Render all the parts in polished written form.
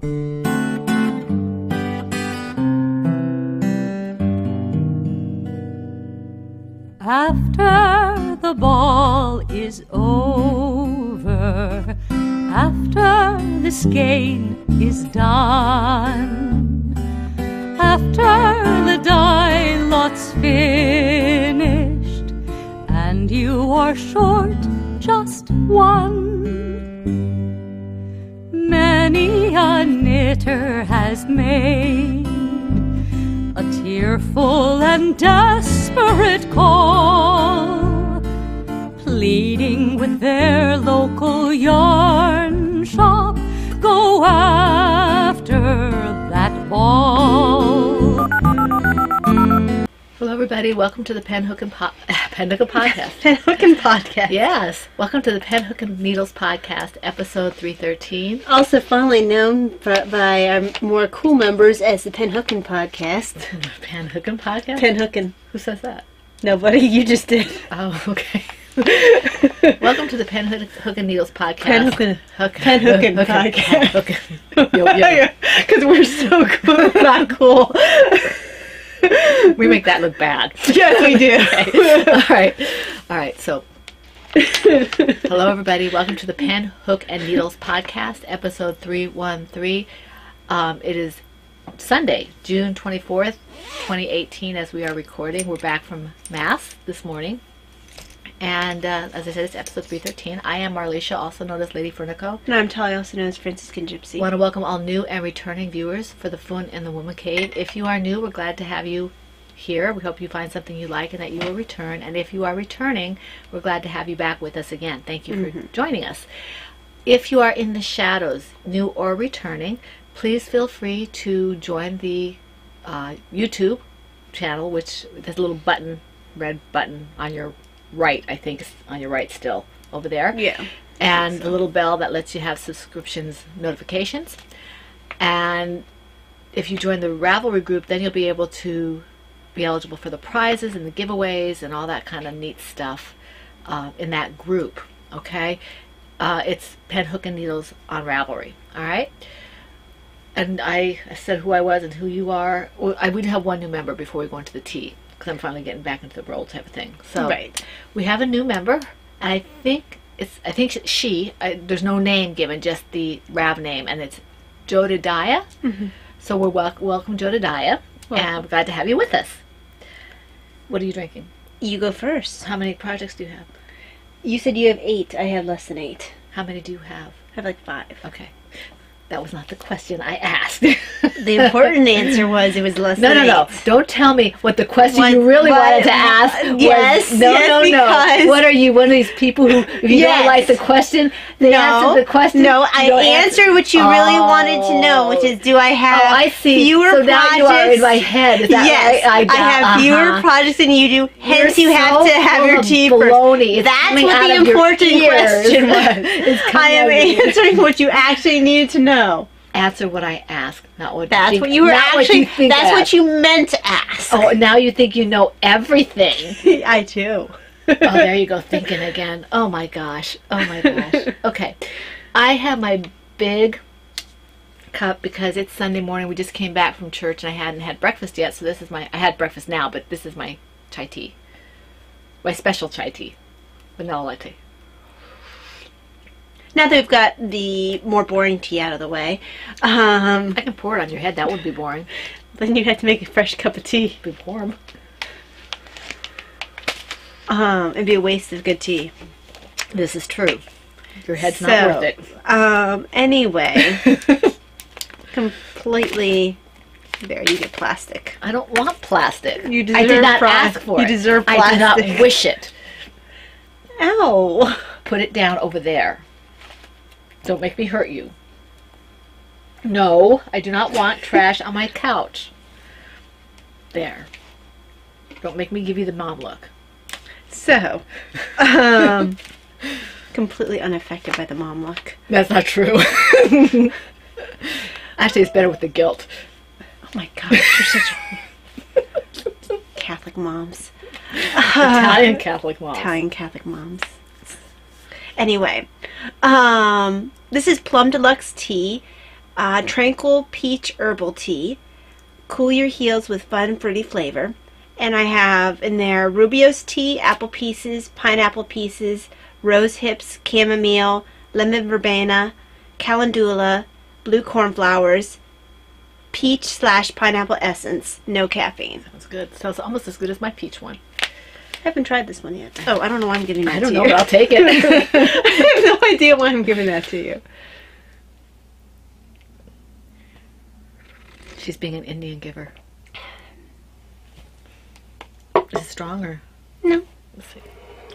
After the ball is over, after this game is done, after the die lot's finished, and you are short just one, many a knitter has made a tearful and desperate call, pleading with their local yarn shop, go after that ball. Hello, everybody. Welcome to the Penhookin Podcast. Penhookin Podcast. Yes. Welcome to the Penhookin Needles Podcast, episode 313. Also fondly known by our more cool members as the Penhookin Podcast. Penhookin Podcast? Penhookin. Who says that? Nobody. You just did. Oh, okay. Welcome to the Penhookin Needles Podcast. Penhookin Podcast. Because we're so cool, not cool. We make that look bad. Yes, we do. Okay. All right. So, hello, everybody. Welcome to the Pen, Hook, and Needles Podcast, episode 313. It is Sunday, June 24th, 2018, as we are recording. We're back from Mass this morning. And as I said, it's episode 313. I am Marlisha, also known as Lady Fernico. And I'm Talia, also known as Franciscan Gypsy. I want to welcome all new and returning viewers for the Fun in the Woman Cave. If you are new, we're glad to have you here. We hope you find something you like and that you will return. And if you are returning, we're glad to have you back with us again. Thank you for joining us. If you are in the shadows, new or returning, please feel free to join the YouTube channel, which there's a little button, red button on your right, I think it's on your right still over there. Yeah. And the little bell that lets you have subscriptions notifications. And if you join the Ravelry group, then you'll be able to be eligible for the prizes and the giveaways and all that kind of neat stuff in that group. Okay? It's Pen, Hook, and Needles on Ravelry. All right? And I said who I was and who you are. Well, we have one new member before we go into the tea, because I'm finally getting back into the role type of thing. So right. We have a new member. I think she. There's no name given, just the Rav name, and it's Jodadiah. So we're welcome Jodadiah, and we're glad to have you with us. What are you drinking? You go first. How many projects do you have? You said you have 8. I have less than 8. How many do you have? I have like 5. Okay. That was not the question I asked. The important answer was it was less than 8. No. Don't tell me what the question you really wanted to ask was. Yes. No. Because What are you, one of these people who, if you don't like the question, they answer the question? No, I answered what you really wanted to know, which is, do I have I see. fewer so projects? Now you are in my head. Is that yes, right? I have fewer projects than you do, hence you have to have your tea baloney. first. That's what the important question was. I am answering what you actually needed to know. Answer what I asked, not what that's you think. What you were actually. That's what you meant to ask. Oh, now you think you know everything. I do. Oh, there you go, thinking again. Oh my gosh. Okay, I have my big cup because it's Sunday morning. We just came back from church and I hadn't had breakfast yet. So this is I had breakfast now, but this is my chai tea, my special chai tea, vanilla latte. Now that we've got the more boring tea out of the way, I can pour it on your head. That would be boring. Then you'd have to make a fresh cup of tea. It'd be warm. It'd be a waste of good tea. This is true. Your head's not worth it. Anyway, completely. There, you get plastic. I don't want plastic. You deserve I did not ask for it. You deserve plastic. I did not wish it. Ow. Put it down over there. Don't make me hurt you. No, I do not want trash on my couch. There. Don't make me give you the mom look. So, completely unaffected by the mom look. That's not true. Actually, it's better with the guilt. Oh my gosh, you're such Catholic moms. Italian Catholic moms. Italian Catholic moms. Anyway, this is Plum Deluxe tea. Tranquil Peach Herbal Tea. Cool your heels with fun, fruity flavor. And I have in there Rubio's Tea, Apple Pieces, Pineapple Pieces, Rose Hips, Chamomile, Lemon Verbena, Calendula, Blue Cornflowers, Peach/Pineapple Essence. No caffeine. Sounds good. Sounds almost as good as my peach one. I haven't tried this one yet. Oh, I don't know why I'm giving that to you. I don't know, but I'll take it. I have no idea why I'm giving that to you. She's being an Indian giver. Is it stronger? No. Let's see.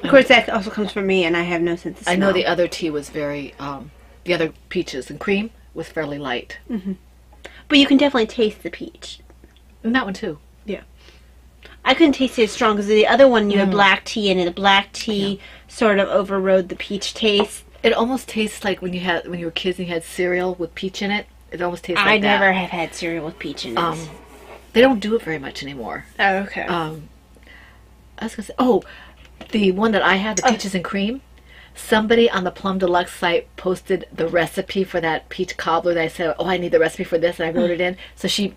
Of course, that also comes from me, and I have no sense of smell. I know the other tea was very, the other peaches and cream was fairly light. Mm-hmm. But you can definitely taste the peach. And that one too. Yeah. I couldn't taste it as strong because the other one you had black tea in it. The black tea sort of overrode the peach taste. It almost tastes like when you were kids and you had cereal with peach in it. It almost tastes like that. I never have had cereal with peach in it. They don't do it very much anymore. Oh, okay. I was gonna say, the one that I had, the peaches and cream. Somebody on the Plum Deluxe site posted the recipe for that peach cobbler. That I said, I need the recipe for this, and I wrote it in. So she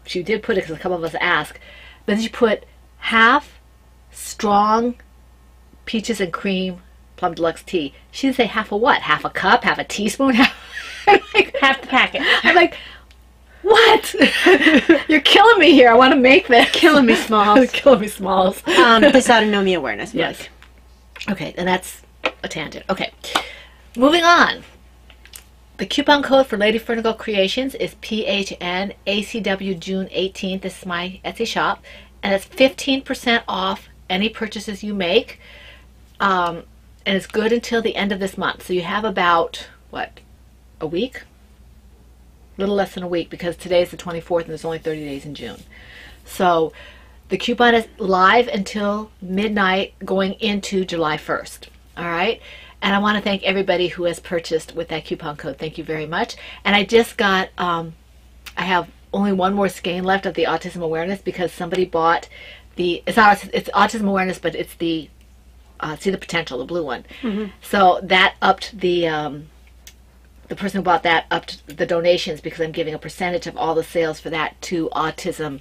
did put it because a couple of us asked. But then she put half strong peaches and cream Plum Deluxe tea. She didn't say half a what? Half a cup? Half a teaspoon? Half the packet. I'm like, what? You're killing me here. I want to make this. Killing me, Smalls. Killing me, Smalls. Dysautonomia awareness book. Yes. Okay, and that's a tangent. Okay, moving on. The coupon code for Lady Fernigal Creations is PHN ACW June 18th. This is my Etsy shop, and it's 15% off any purchases you make. And it's good until the end of this month. So you have about a week? A little less than a week, because today is the 24th and there's only 30 days in June. So the coupon is live until midnight going into July 1st. All right? And I want to thank everybody who has purchased with that coupon code. Thank you very much. And I just got, I have only one more skein left of the autism awareness because somebody bought it's autism awareness, but it's the See the Potential, the blue one. Mm-hmm. So that upped the person who bought that upped the donations because I'm giving a percentage of all the sales for that to Autism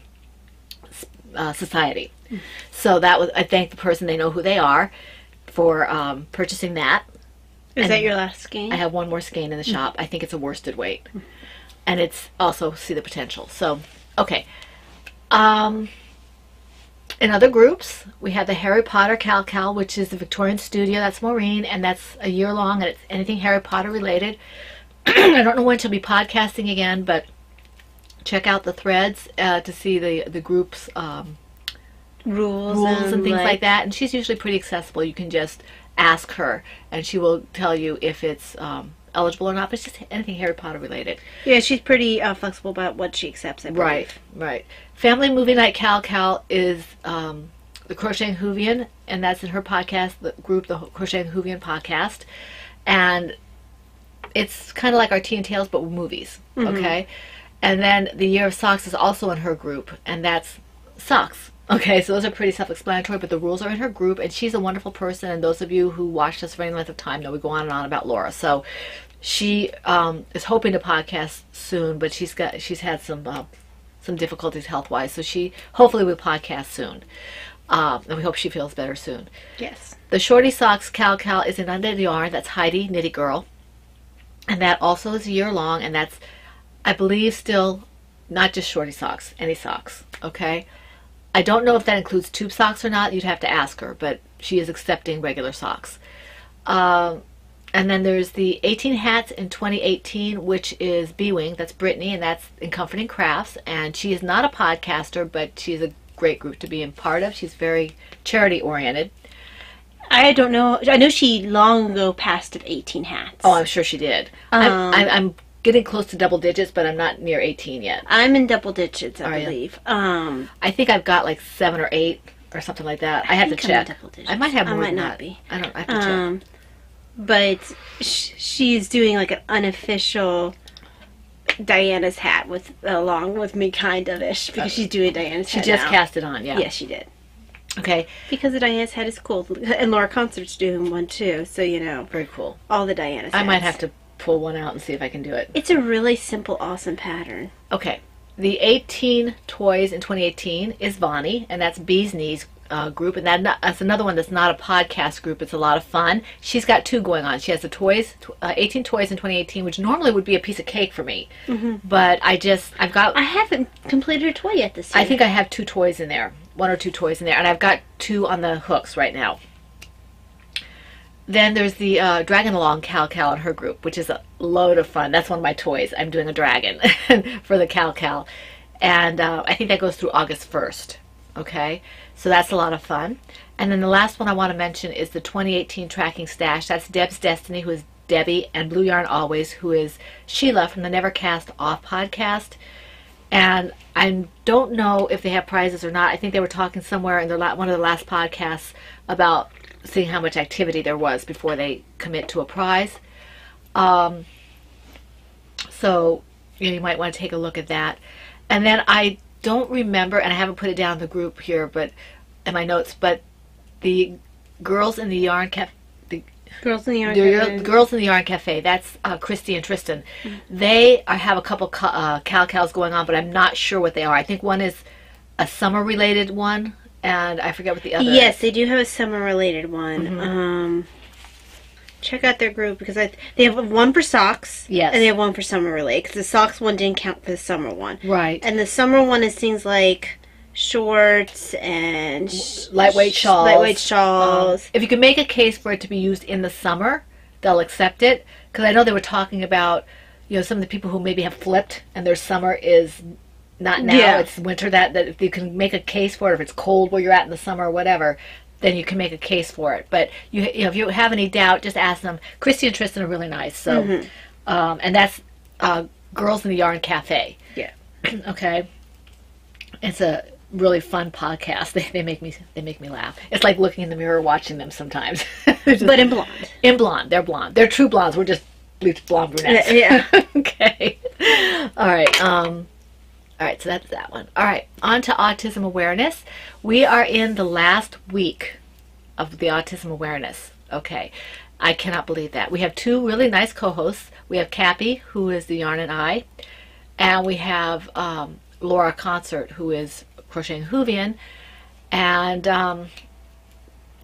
Society. Mm-hmm. So I thank the person, they know who they are, for purchasing that. Is that your last skein? I have one more skein in the shop. I think it's a worsted weight. Mm-hmm. And it's also See the Potential. So, okay. In other groups, we have the Harry Potter Cal, which is the Victorian Studio. That's Maureen, and that's a year long, and it's anything Harry Potter related. I don't know when she'll be podcasting again, but check out the threads to see the group's rules and things like that. And she's usually pretty accessible. You can just ask her, and she will tell you if it's eligible or not. But it's just anything Harry Potter related. Yeah, she's pretty flexible about what she accepts, I believe. Right. Family Movie Night Cal is the Crocheting Hoovian, and that's in her podcast, the group, the Crocheting Hoovian podcast. And it's kind of like our Tea and Tales, but with movies, okay? And then the Year of Socks is also in her group, and that's socks. Okay, so those are pretty self-explanatory, but the rules are in her group, and she's a wonderful person, and those of you who watched us for any length of time know we go on and on about Laura. So she is hoping to podcast soon, but she's had some difficulties health-wise, so she hopefully will podcast soon. And we hope she feels better soon. Yes. The Shorty Socks Cal is an Undead Yarn. That's Heidi, Knitty Girl. And that also is a year long, and that's, I believe, still not just shorty socks, any socks, okay? I don't know if that includes tube socks or not. You'd have to ask her, but she is accepting regular socks. And then there's the 18 Hats in 2018, which is B-Wing. That's Brittany, and that's in Comforting Crafts. And she is not a podcaster, but she's a great group to be in part of. She's very charity-oriented. I don't know. I know she long ago passed at 18 Hats. Oh, I'm sure she did. I'm getting close to double digits, but I'm not near 18 yet. I'm in double digits, I believe. I think I've got like 7 or 8 or something like that. I have to check. I might have more than that. I might not be. I have to check. But she's doing like an unofficial Diana's hat along with me, kind of ish, because she's doing Diana's hat. She just now. cast it on, yeah. Yes, she did. Okay. Because the Diana's hat is cool, and Laura Concert's doing one too. So very cool. All the Diana's hats. I might have to pull one out and see if I can do it. It's a really simple, awesome pattern. Okay. The 18 toys in 2018 is Bonnie, and that's Bee's Knees group, and that's another one that's not a podcast group. It's a lot of fun. She's got 2 going on. She has the toys, 18 toys in 2018, which normally would be a piece of cake for me. But I haven't completed a toy yet this year. I think I have 2 toys in there, 1 or 2 toys in there, and I've got 2 on the hooks right now. Then there's the Dragon Along Cal and her group, which is a load of fun. That's one of my toys. I'm doing a dragon for the Cal. And I think that goes through August 1st. Okay? So that's a lot of fun. And then the last one I want to mention is the 2018 Tracking Stash. That's Deb's Destiny, who is Debbie, and Blue Yarn Always, who is Sheila from the Never Cast Off podcast. And I don't know if they have prizes or not. I think they were talking somewhere in one of the last podcasts about seeing how much activity there was before they commit to a prize. So you might want to take a look at that. And then I don't remember, and I haven't put it down in the group here, but in my notes, but the Girls in the Yarn Cafe, Girls in the Yarn Cafe. Girls in the Yarn Cafe, that's Christy and Tristan. They have a couple Cal-Cals going on, but I'm not sure what they are. I think one is a summer-related one, and I forget what the other is. Yes, they do have a summer-related one. Check out their group, because they have one for socks, yes, and they have one for summer-related, because the socks one didn't count for the summer one. Right. And the summer one is things like shorts and lightweight shawls. If you can make a case for it to be used in the summer, they'll accept it. Because I know they were talking about, some of the people who maybe have flipped and their summer is not now, it's winter. That if you can make a case for it, if it's cold where you're at in the summer or whatever, then you can make a case for it. But if you have any doubt, just ask them. Christy and Tristan are really nice. So, and that's Girls in the Yarn Cafe. Yeah. Okay. It's a really fun podcast. They make me laugh. It's like looking in the mirror watching them sometimes. But in blonde. In blonde. They're blonde. They're true blondes. We're just bleached blonde brunettes. Yeah. Okay. All right. All right, so that's that one. All right, on to autism awareness. We are in the last week of the autism awareness. Okay, I cannot believe that. We have 2 really nice co-hosts. We have Cappy, who is the Yarn and I, and we have Laura Concert, who is Crocheting Hoovian, and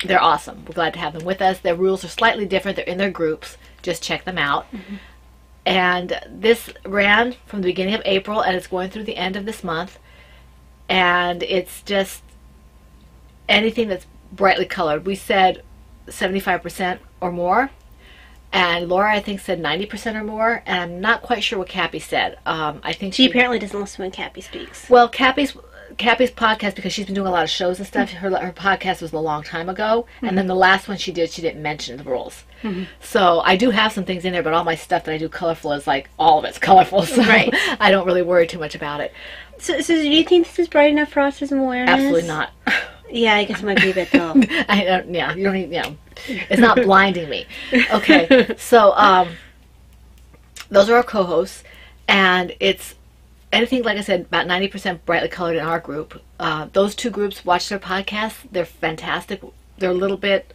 they're awesome. We're glad to have them with us. Their rules are slightly different. They're in their groups. Just check them out. And this ran from the beginning of April, and it's going through the end of this month. And it's just anything that's brightly colored. We said 75% or more. And Laura, I think, said 90% or more. And I'm not quite sure what Cappy said. I think she apparently doesn't listen when Cappy speaks. Well, Cappy's podcast, because she's been doing a lot of shows and stuff, her podcast was a long time ago, and then the last one she didn't mention the rules. So I do have some things in there, but all my stuff that I do colorful is like all of it's colorful, so right. I don't really worry too much about it. So do you think this is bright enough for autism awareness? Absolutely not. Yeah, I guess it might be a bit dull. Yeah, you don't need, it's not blinding me. Okay, so those are our co-hosts, and it's anything, like I said, about 90% brightly colored in our group. Those 2 groups, watch their podcasts. They're fantastic. They're a little bit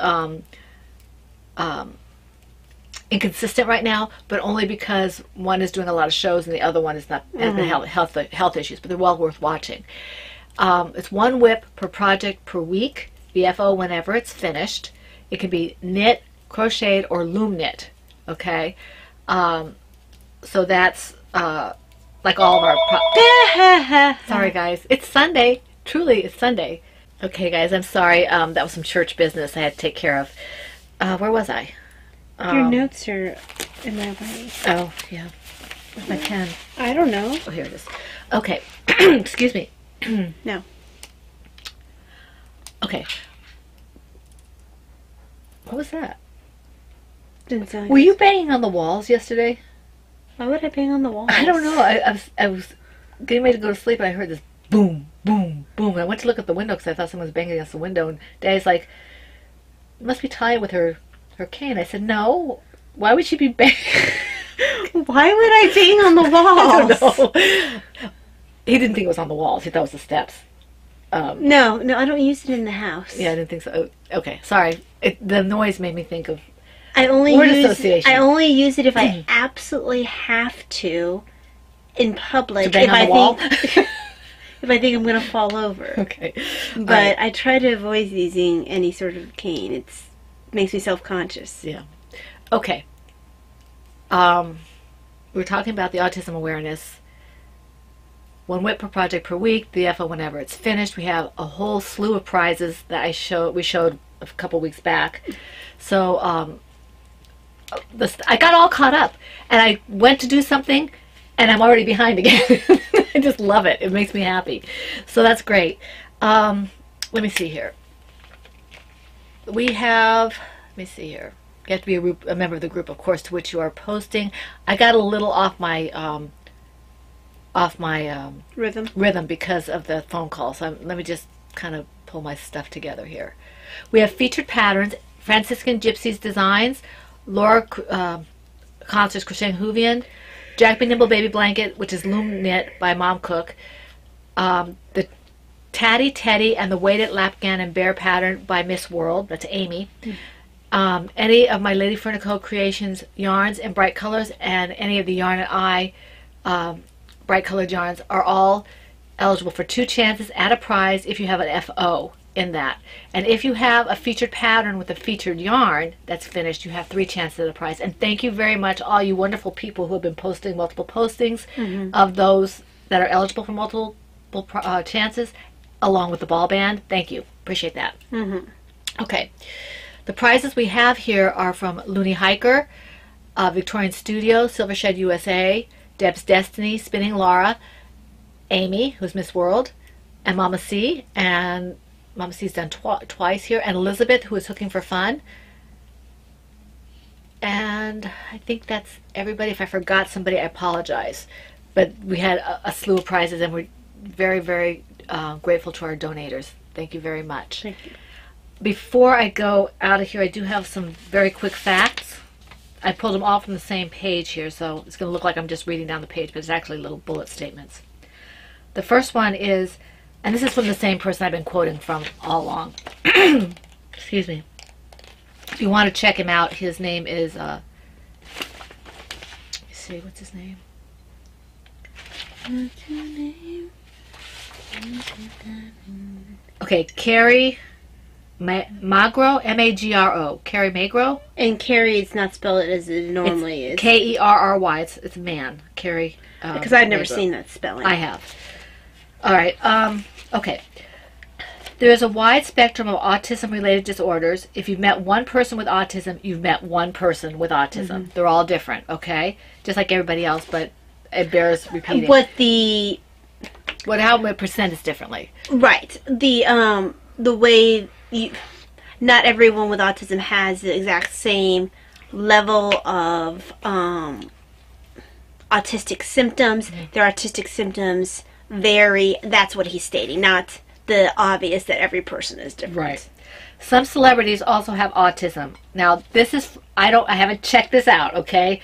inconsistent right now, but only because one is doing a lot of shows and the other one is not has health issues, but they're well worth watching. It's 1 whip per project per week, BFO whenever it's finished. It can be knit, crocheted, or loom knit. Okay? So that's like all of our sorry guys, it's Sunday. Truly, it's Sunday. Okay guys, I'm sorry. That was some church business I had to take care of. Where was I? Your notes are in my way. Oh, yeah. Where's my pen? I don't know. Oh, here it is. Okay. Excuse me. No. Okay. What was that? Didn't sound Were you banging on the walls yesterday? Why would I bang on the walls? I don't know. I was getting ready to go to sleep, and I heard this boom, boom, boom. And I went to look at the window because I thought someone was banging against the window. And Daddy's like, "Must be Ty with her cane." I said, "No. Why would she be banging?" Why would I bang on the walls? I don't know. He didn't think it was on the walls. He thought it was the steps. No, I don't use it in the house. Yeah, I didn't think so. Okay, sorry. The noise made me think of... I only Word use association. I only use it if I absolutely have to in public. To bang if on I the wall? think if I think I'm gonna fall over. Okay. But I try to avoid using any sort of cane. It makes me self-conscious. Yeah. Okay. We're talking about the autism awareness. 1 whip per project per week, the FO whenever it's finished. We have a whole slew of prizes that we showed a couple weeks back. So I got all caught up, and I went to do something, and I'm already behind again. I just love it. It makes me happy. So that's great. Let me see here. We have, let me see here. You have to be a member of the group, of course, to which you are posting. I got a little off my rhythm because of the phone call. So let me just kind of pull my stuff together here. We have featured patterns, Franciscan Gypsies Designs, Laura Concerts Crocheting Hoovian, Jack B. Nimble Baby Blanket, which is loom knit by Mom Cook, the Tatty Teddy and the Weighted Lapgan and Bear pattern by Miss World, that's Amy. Any of my Lady Furnico Creations yarns in bright colors and any of the Yarn and I bright colored yarns are all eligible for 2 chances at a prize if you have an FO in that. And if you have a featured pattern with a featured yarn that's finished, you have 3 chances at a prize. And thank you very much, all you wonderful people who have been posting multiple postings of those that are eligible for multiple chances, along with the ball band. Thank you. Appreciate that. Okay. The prizes we have here are from Looney Hiker, Victorian Studio, Silver Shed USA, Deb's Destiny, Spinning Laura, Amy, who's Miss World, and Mama C. And Mama C's done twice here, and Elizabeth, who is Hooking for Fun. And I think that's everybody. If I forgot somebody, I apologize. But we had a slew of prizes, and we're very, very grateful to our donators. Thank you very much. Thank you. Before I go out of here, I do have some very quick facts. I pulled them all from the same page here, so it's going to look like I'm just reading down the page, but it's actually little bullet statements. The first one is, and this is from the same person I've been quoting from all along. Excuse me. If you want to check him out, his name is, let me see, what's his name? What's your name? Okay, Carrie Magro, M-A-G-R-O. Carrie Magro. And Carrie, it's not spelled as it normally is. K-E-R-R-Y. It's a man. Carrie. Because I've never Magro. seen that spelling. I have. All right. Okay. There is a wide spectrum of autism-related disorders. If you've met one person with autism, you've met one person with autism. They're all different, okay? Just like everybody else, but it bears repeating. How percent is differently. Right. The way not everyone with autism has the exact same level of autistic symptoms. Their autistic symptoms vary. That's what he's stating, not the obvious that every person is different. Right. Some celebrities also have autism. Now, this is, I haven't checked this out, okay?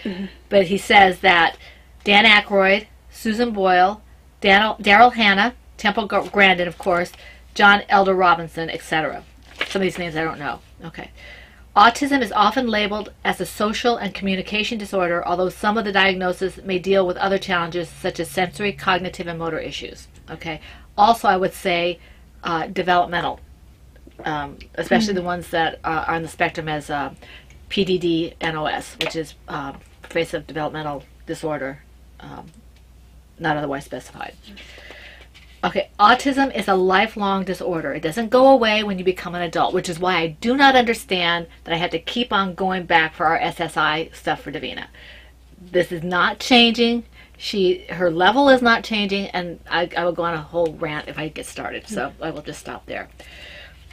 But he says that Dan Aykroyd, Susan Boyle, Daryl Hannah, Temple Grandin, of course, John Elder Robinson, etc. Some of these names I don't know. Okay. Autism is often labeled as a social and communication disorder, although some of the diagnoses may deal with other challenges such as sensory, cognitive, and motor issues. Okay. Also, I would say developmental, especially the ones that are on the spectrum as PDD-NOS, which is pervasive developmental disorder, not otherwise specified. Okay, autism is a lifelong disorder. It doesn't go away when you become an adult, which is why I do not understand that I had to keep on going back for our SSI stuff for Davina. This is not changing. Her level is not changing, and I will go on a whole rant if I get started, so I will just stop there.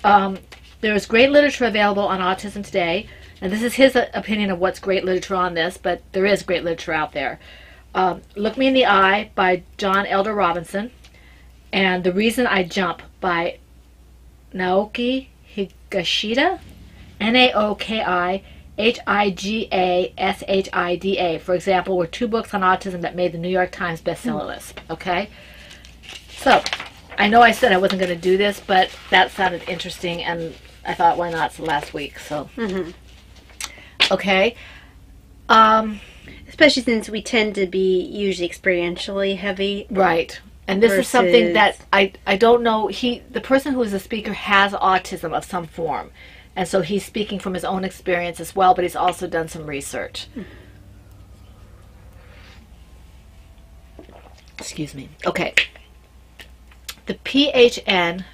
There is great literature available on autism today, and this is his opinion of what's great literature on this, but there is great literature out there. Look Me in the Eye by John Elder Robinson, and The Reason I Jump by Naoki Higashida, Naokihigashida, for example, were 2 books on autism that made the New York Times bestseller list. Okay? So, I know I said I wasn't going to do this, but that sounded interesting, and I thought, why not? It's the last week, so. Okay? Especially since we tend to be usually experientially heavy. Right. And this is something that I don't know. The person who is the speaker has autism of some form. And so he's speaking from his own experience as well, but he's also done some research. Excuse me. Okay. The PHN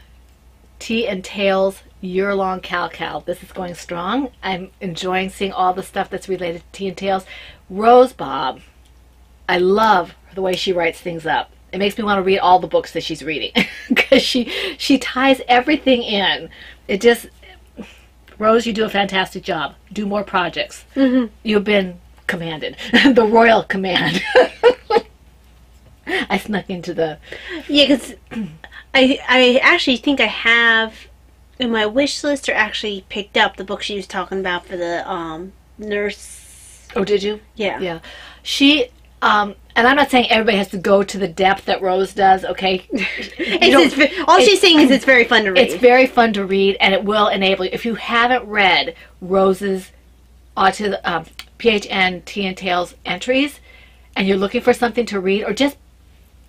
Tea and Tails year-long Cal. This is going strong. I'm enjoying seeing all the stuff that's related to Tea and Tails. Rose Bob, I love the way she writes things up. It makes me want to read all the books that she's reading because she ties everything in. It just, Rose, you do a fantastic job. Do more projects. Mm-hmm. You've been commanded. The royal command. I snuck into the... Yeah, because I actually think I have in my wish list, or actually picked up the book she was talking about for the nurse. Oh, did you? Yeah. Yeah. She... and I'm not saying everybody has to go to the depth that Rose does, okay? All she's saying is it's very fun to read. It's very fun to read, and it will enable you. If you haven't read Rose's autism, PHN Tea and Tails entries, and you're looking for something to read, or just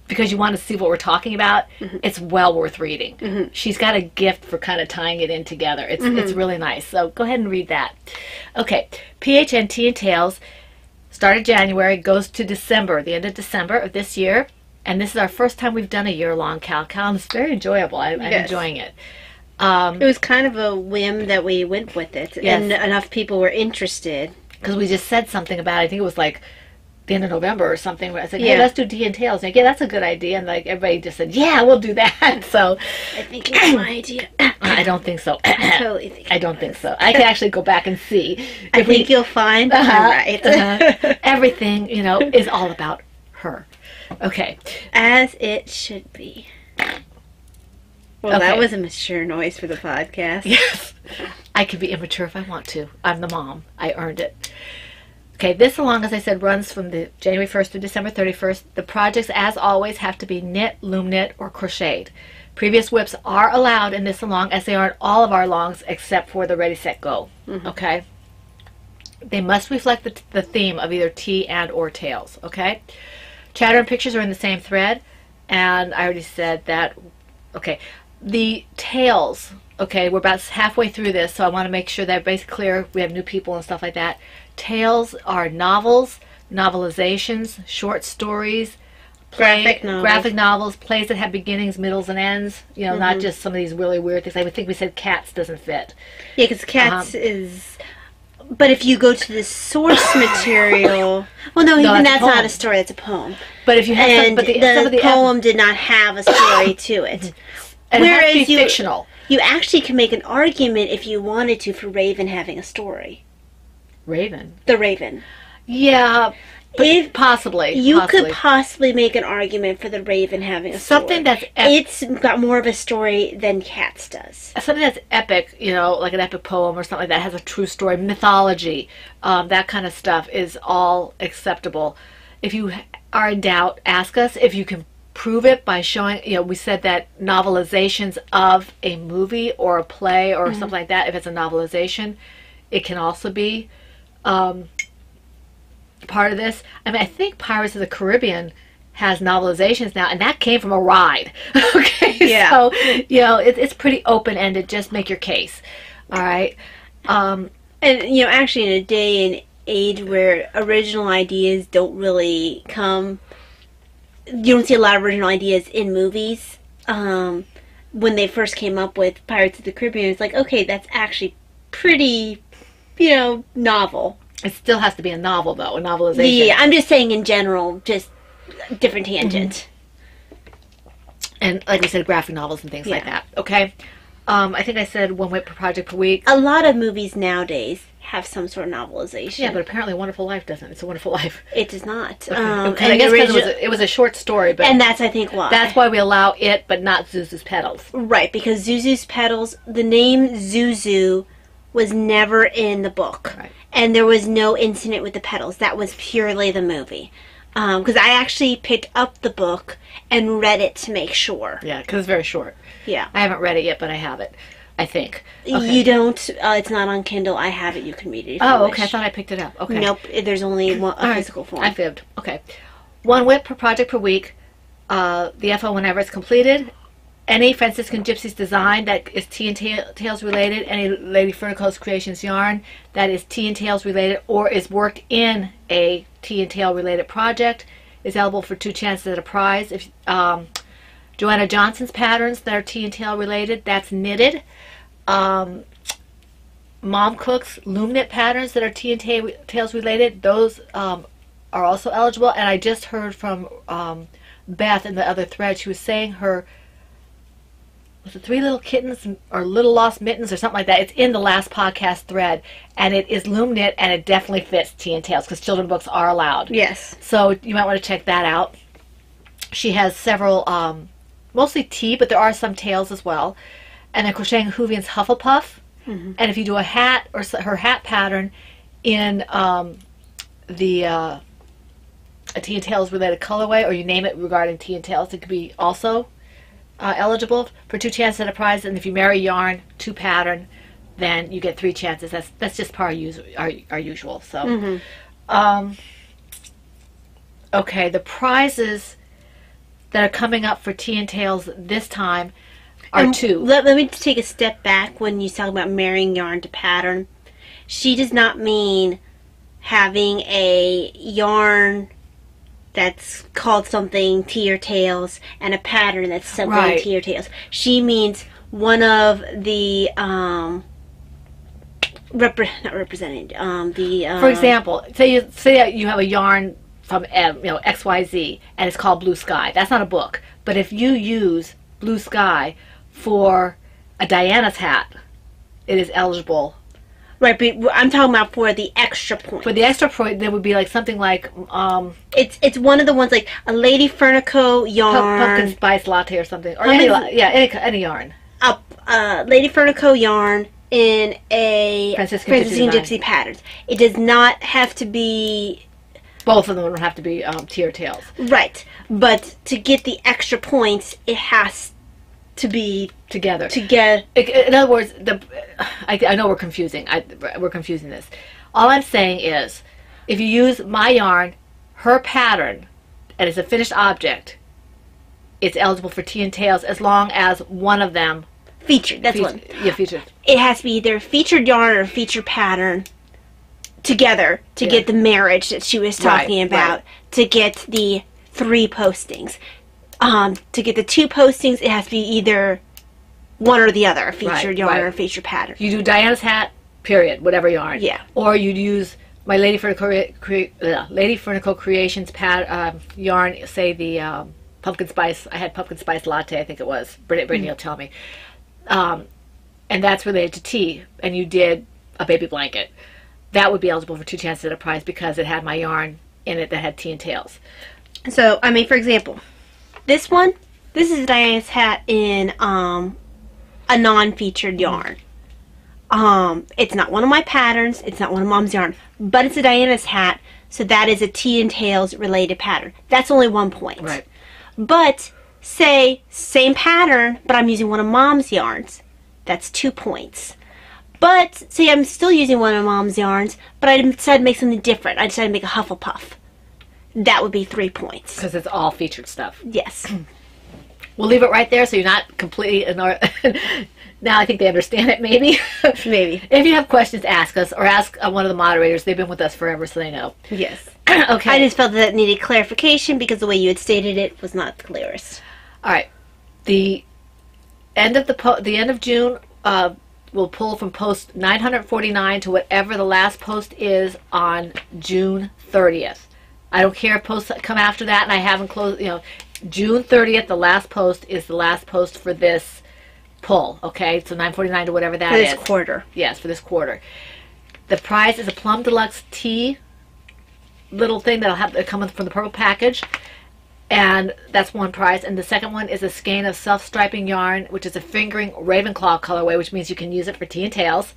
because you want to see what we're talking about, it's well worth reading. Mm-hmm. She's got a gift for kind of tying it in together. It's really nice. So go ahead and read that. Okay, PHN Tea and Tails started January, goes to December, the end of December of this year. And this is our first time we've done a year-long Cal, and it's very enjoyable. I'm enjoying it. It was kind of a whim that we went with it. Yes. And enough people were interested. Because we just said something about it. I think it was like the end of November or something. Where I said, hey, let's do Tea and Tails. Like, yeah, that's a good idea. And like everybody just said, yeah, we'll do that. So I think it's my idea. I don't think so. I totally think I don't think so. I can actually go back and see. I think you'll find I'm right. Everything, is all about her. Okay. As it should be. Well, okay. That was a mature noise for the podcast. Yes. I can be immature if I want to. I'm the mom. I earned it. Okay, this along, as I said, runs from the January 1st to December 31st. The projects, as always, have to be knit, loom knit, or crocheted. Previous whips are allowed in this along, as they are in all of our longs except for the Ready, Set, Go. Mm-hmm. Okay? They must reflect the theme of either tea and or tails. Okay? Chatter and pictures are in the same thread, and I already said that. Okay, the tails. Okay, we're about halfway through this, so I want to make sure that everybody's clear. We have new people and stuff like that. Tales are novels, novelizations, short stories, graphic novels, plays that have beginnings, middles, and ends. Not just some of these really weird things. I think we said Cats doesn't fit. Yeah, because Cats is... But if you go to the source material... Well, no, even that's not a story. It's a poem. But if you have some of the poem did not have a story to it. And whereas it has to be fictional. You actually can make an argument if you wanted to for Raven having a story. Raven? The Raven. Yeah, but possibly. You could possibly make an argument for the Raven having a story. Something that's... It's got more of a story than Cats does. Something that's epic, like an epic poem or something like that, has a true story, mythology, that kind of stuff is all acceptable. If you are in doubt, ask us. If you can prove it by showing, we said that novelizations of a movie or a play or something like that, if it's a novelization, it can also be part of this. I mean, I think Pirates of the Caribbean has novelizations now, and that came from a ride. Okay, yeah. So it's pretty open-ended. Just make your case. All right. And actually, in a day and age where original ideas don't really come, you don't see a lot of original ideas in movies. When they first came up with Pirates of the Caribbean, it's like, okay, that's actually pretty, novel. It still has to be a novel, though, a novelization. Yeah, I'm just saying in general, just different tangent. And like we said, graphic novels and things like that. Okay? I think I said one whip per project per week. A lot of movies nowadays have some sort of novelization. Yeah, but apparently Wonderful Life doesn't. It's a Wonderful Life. It does not. Okay. And I guess because it was a short story. But and that's, I think, why. That's why we allow it, but not Zuzu's Petals. Right, because Zuzu's Petals, the name Zuzu was never in the book. Right. And there was no incident with the petals. That was purely the movie. Because I actually picked up the book and read it to make sure. Yeah, because it's very short. Yeah. I haven't read it yet, but I have it. I think. Okay. You don't. It's not on Kindle. I have it. You can read it if you Oh, okay. I wish. thought I picked it up. Okay. Nope. There's only one, All a right. physical form. I fibbed. Okay. 1 whip per project per week. The FO whenever it's completed. Any Franciscan Gypsies design that is tea and tails related, any Lady Furnico's Creations yarn that is tea and tails related or is worked in a tea and tail related project is eligible for 2 chances at a prize. If Joanna Johnson's patterns that are tea and tail related, that's knitted. Mom Cook's loom knit patterns that are tea and tails related, those are also eligible. And I just heard from Beth in the other thread, she was saying her, was it 3 Little Kittens or Little Lost Mittens or something like that? It's in the last podcast thread, and it is loom knit, and it definitely fits tea and tails because children's books are allowed. Yes. So you might want to check that out. She has several, mostly tea, but there are some tails as well. And then crocheting Hoovian's Hufflepuff. Mm-hmm. And if you do a hat or her hat pattern in a tea and tails related colorway, or you name it regarding tea and tails, it could be also eligible for 2 chances at a prize. And if you marry yarn to pattern, then you get 3 chances. That's just our usual. So, okay, the prizes that are coming up for tea and tails this time are 2. Let me take a step back when you talk about marrying yarn to pattern. She does not mean having a yarn that's called something tea or tails and a pattern that's something tea or tails. She means one of the not represented. For example, say you have a yarn from XYZ and it's called Blue Sky. That's not a book, but if you use Blue Sky for a Diana's hat, it is eligible. Right, but I'm talking about for the extra point. For the extra point, there would be like something like it's one of the ones like a Lady Furnico yarn, pumpkin spice latte or something, or any yarn. Lady Furnico yarn in a Franciscan Gypsy patterns. It does not have to be. Both of them don't have to be tea or tails. Right, but to get the extra points, it has to be together. In other words, I know we're confusing. We're confusing this. All I'm saying is, if you use my yarn, her pattern, and it's a finished object, it's eligible for tea and tails as long as one of them featured. That's one. Yeah, featured. It has to be either featured yarn or featured pattern together to get the marriage that she was talking about. To get the 3 postings. To get the 2 postings, it has to be either one or the other, a featured yarn or a featured pattern. You do Diana's hat, period, whatever yarn. Yeah. Or you'd use my Lady Furnico Creations yarn, say the pumpkin spice. I had pumpkin spice latte, I think it was. Brittany will tell me. And that's related to tea. And you did a baby blanket. That would be eligible for 2 chances at a prize because it had my yarn in it that had tea and tails. So, I mean, for example, this is Diana's hat in a non-featured yarn. It's not one of my patterns, it's not one of Mom's yarn, but it's a Diana's hat, so that is a tea and tails related pattern. That's only 1 point. Right. But, say, same pattern, but I'm using one of Mom's yarns, that's 2 points. But, say I'm still using one of Mom's yarns, but I decided to make something different. I decided to make a Hufflepuff. That would be 3 points. Because it's all featured stuff. Yes. We'll leave it right there so you're not completely... Now I think they understand it, maybe. Maybe. If you have questions, ask us, or ask one of the moderators. They've been with us forever, so they know. Yes. Okay. I just felt that needed clarification because the way you had stated it was not the clearest. All right. The end of June, we'll pull from post 949 to whatever the last post is on June 30th. I don't care if posts come after that, and I haven't closed. June 30th, the last post is the last post for this pull. Okay, so 949 to whatever that is. For this quarter. Yes, for this quarter. The prize is a Plum Deluxe tea little thing that'll come from the purple package, and that's one prize. And the second one is a skein of self-striping yarn, which is a fingering Ravenclaw colorway, which means you can use it for tea and tails.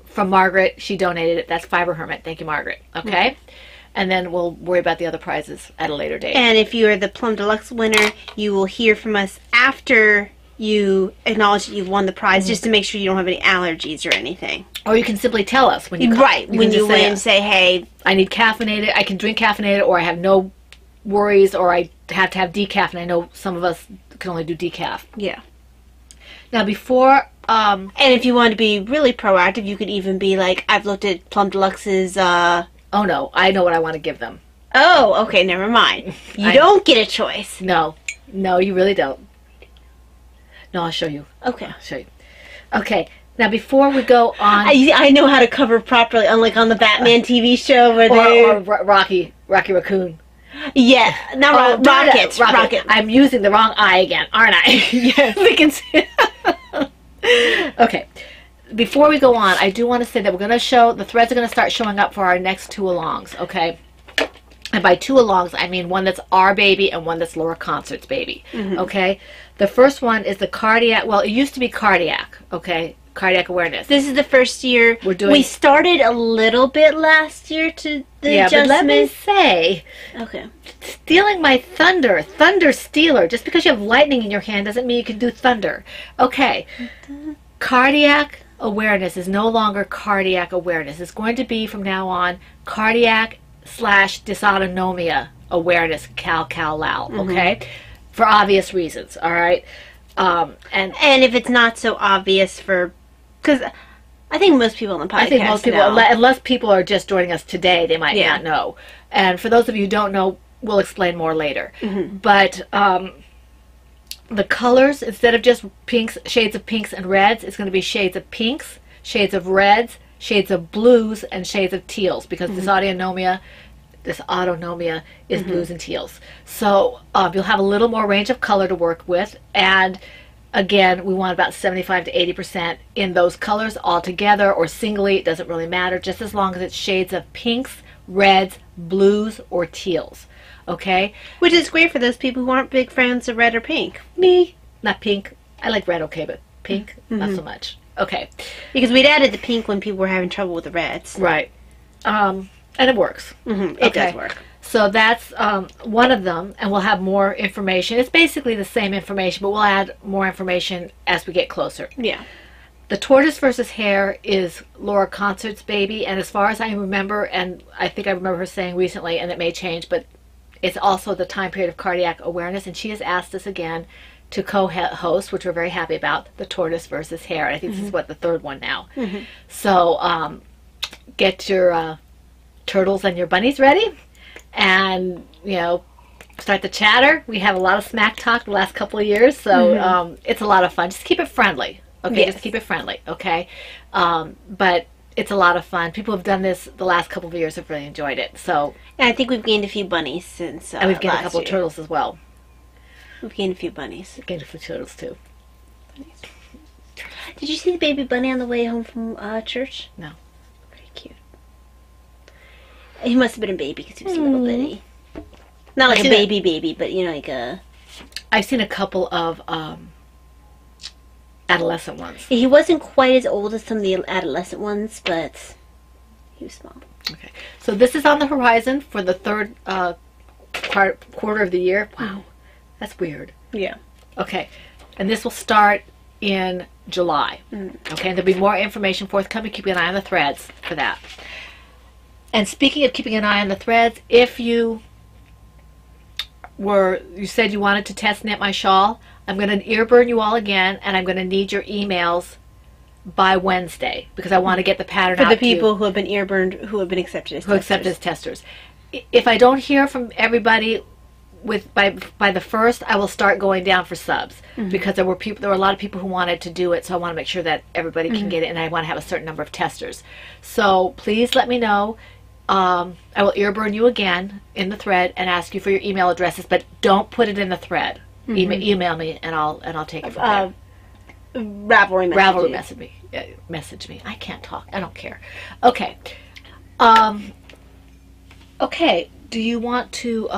From Margaret, she donated it. That's Fiber Hermit. Thank you, Margaret. Okay. Mm-hmm. And then we'll worry about the other prizes at a later date. And if you are the Plum Deluxe winner, you will hear from us after you acknowledge that you've won the prize, just to make sure you don't have any allergies or anything. Or you can simply tell us when you Right, when you win, say, hey, I need caffeinated, I can drink caffeinated, or I have no worries, or I have to have decaf, and I know some of us can only do decaf. yeah. Now, before... And if you want to be really proactive, you could even be like, I've looked at Plum Deluxe's, oh, no, I know what I want to give them. Oh, okay, never mind. You don't get a choice. No, you really don't. No, I'll show you. Okay. I'll show you. Okay, now before we go on... I know how to cover properly, unlike on the Batman TV show where they... Or Rocky Raccoon. Yeah, not Rocket. Rocket. I'm using the wrong eye again, aren't I? Yes, we can see. Okay. Before we go on, I do want to say that we're going to show... The threads are going to start showing up for our next 2 alongs, okay? And by 2 alongs, I mean one that's our baby and one that's Laura Concert's baby, okay? The first one is the cardiac... Well, it used to be cardiac, okay? Cardiac awareness. This is the first year. We started a little bit last year to the adjustment. But let me say... Okay. Stealing my thunder. Thunder stealer. Just because you have lightning in your hand doesn't mean you can do thunder. Okay. Cardiac awareness is no longer cardiac awareness. It's going to be from now on cardiac/dysautonomia awareness, cal-cal-lao, okay? For obvious reasons, all right? And if it's not so obvious for... Because I think most people on the podcast I think most people, know. unless people are just joining us today, they might not know. And for those of you who don't know, we'll explain more later. But the colors, instead of just pinks, shades of pinks and reds, it's going to be shades of pinks, shades of reds, shades of blues, and shades of teals, because dysautonomia is blues and teals. So you'll have a little more range of color to work with, and again, we want about 75 to 80% in those colors all together or singly. It doesn't really matter, just as long as it's shades of pinks, reds, blues, or teals. Okay? Which is great for those people who aren't big fans of red or pink. Me, not pink. I like red okay, but pink, not so much. Okay. Because we'd added the pink when people were having trouble with the reds. Right. And it works. It does work. So that's one of them, and we'll have more information. It's basically the same information, but we'll add more information as we get closer. Yeah. The tortoise versus hare is Laura Concert's baby, and as far as I remember, and I think I remember her saying recently, and it may change, but it's also the time period of cardiac awareness, and she has asked us again to co-host, which we're very happy about, the tortoise versus hare. I think this is what, the 3rd one now. So get your turtles and your bunnies ready, and start the chatter. We have a lot of smack talk the last couple of years, so it's a lot of fun. Just keep it friendly, okay? Just keep it friendly, okay? But it's a lot of fun. People have done this the last couple of years, have really enjoyed it. So, and I think we've gained a few bunnies since and we've gained a couple of turtles as well. We've gained a few bunnies. We've gained a few turtles too. Did you see the baby bunny on the way home from church? No. Very cute. He must have been a baby because he was a little bitty. Not like a baby, but like a... I've seen a couple of adolescent ones. He wasn't quite as old as some of the adolescent ones, but he was small. Okay. So this is on the horizon for the 3rd quarter of the year. Wow. That's weird. Yeah. Okay. And this will start in July. Okay. And there'll be more information forthcoming. Keep an eye on the threads for that. And speaking of keeping an eye on the threads, if you said you wanted to test knit my shawl, I'm going to ear burn you all again, and I'm going to need your emails by Wednesday, because I want to get the pattern out for the people who have been ear burned, who have been accepted as testers. If I don't hear from everybody by the 1st, I will start going down for subs, because there were a lot of people who wanted to do it, so I want to make sure that everybody can get it, and I want to have a certain number of testers. So please let me know. I will ear burn you again in the thread and ask you for your email addresses, but don't put it in the thread. Email me, and I'll take it from there. Ravelry message me. I can't talk. I don't care. Okay. Okay. Do you want to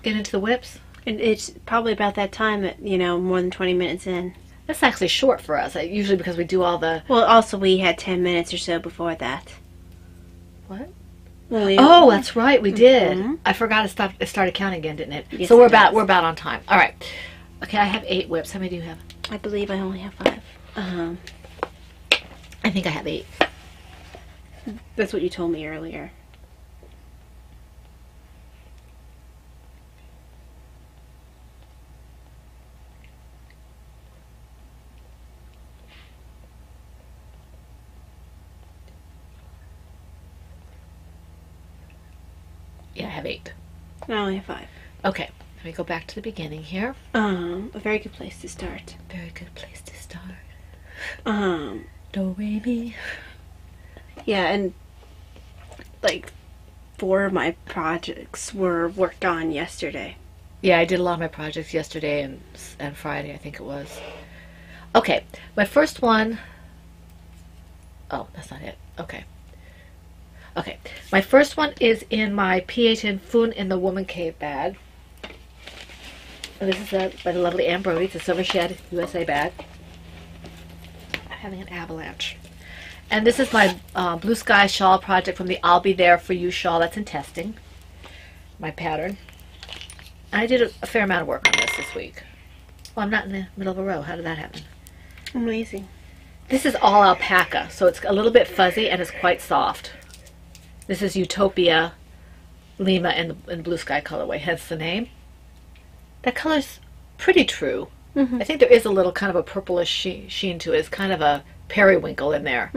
get into the whips? And it's probably about that time that more than 20 minutes in. That's actually short for us. Usually because we do all the. Well, also we had 10 minutes or so before that. What? Oh, that's right. We did. I forgot it started counting again, didn't it? Yes, so we're about on time. All right. Okay, I have 8 whips. How many do you have? I believe I only have 5. I think I have 8. That's what you told me earlier. Yeah, I have 8. I only have 5. Okay, let me go back to the beginning here. A very good place to start. Very good place to start. Do, re, mi. Yeah, and like 4 of my projects were worked on yesterday. Yeah, I did a lot of my projects yesterday and Friday, I think it was. Okay, my first one. Oh, that's not it. Okay. Okay, my first one is in my PHN Fun in the Woman Cave bag. And this is by the lovely Anne Brody. It's a Silver Shed USA bag. I'm having an avalanche. And this is my Blue Sky shawl project from the I'll Be There For You shawl that's in testing. My pattern. I did a fair amount of work on this week. Well, I'm not in the middle of a row. How did that happen? Amazing. This is all alpaca, so it's a little bit fuzzy and it's quite soft. This is Utopia Lima in Blue Sky colorway, hence the name. That color's pretty true. I think there is a little kind of a purplish sheen to it. It's kind of a periwinkle in there.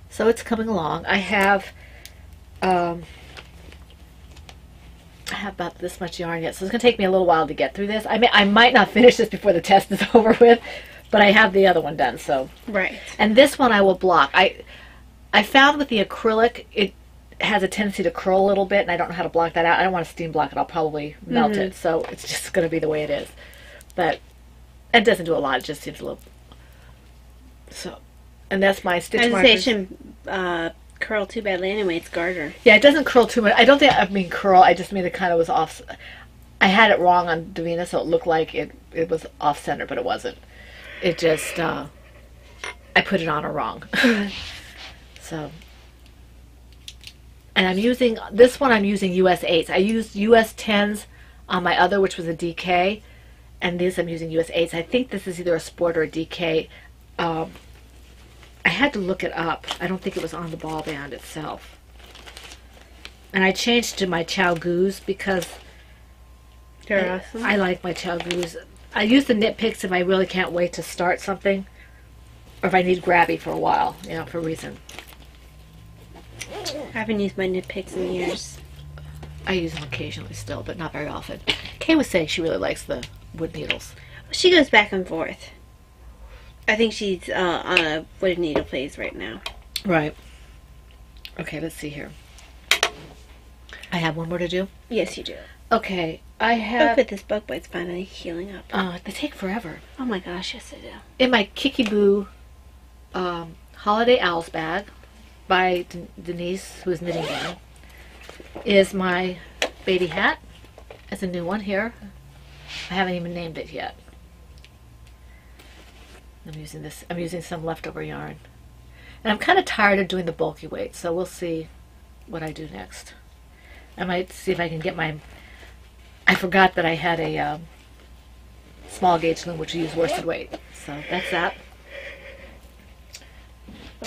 So it's coming along. I have about this much yarn yet, so it's going to take me a little while to get through this. I mean, I might not finish this before the test is over with, but I have the other one done. So Right. and this one I will block. I found with the acrylic it has a tendency to curl a little bit, and I don't know how to block that out. I don't want to steam block it. I'll probably melt it, so it's just going to be the way it is. But it doesn't do a lot. It just seems a little. So, and that's my stitch markers. It shouldn't curl too badly anyway. It's garter. Yeah, it doesn't curl too much. I don't think I mean curl. I just mean it kind of was off. I had it wrong on Davina, so it looked like it was off center, but it wasn't. It just I put it on her wrong. So. And I'm using, this one I'm using US 8s. I used US 10s on my other, which was a DK. And this I'm using US 8s. I think this is either a Sport or a DK. I had to look it up. I don't think it was on the ball band itself. And I changed to my Chow Goose because They're awesome. I like my Chow Goose. I use the knit picks if I really can't wait to start something. Or if I need grabby for a while, you know, for a reason. I haven't used my knit picks in years. I use them occasionally still, but not very often. Kay was saying she really likes the wood needles. She goes back and forth. I think she's on a wood needle phase right now. Right. Okay, let's see here. I have one more to do. Yes, you do. Okay, I Oh, have. but this bug bite's finally healing up. They take forever. Oh my gosh, yes I do. In my Kiki Boo Holiday Owls bag by Denise, who is knitting down, is my baby hat. It's a new one here. I haven't even named it yet. I'm using this. I'm using some leftover yarn, and I'm kind of tired of doing the bulky weight. So we'll see what I do next. I might see if I can get my. I forgot that I had a small gauge loom, which I use worsted weight. So that's that.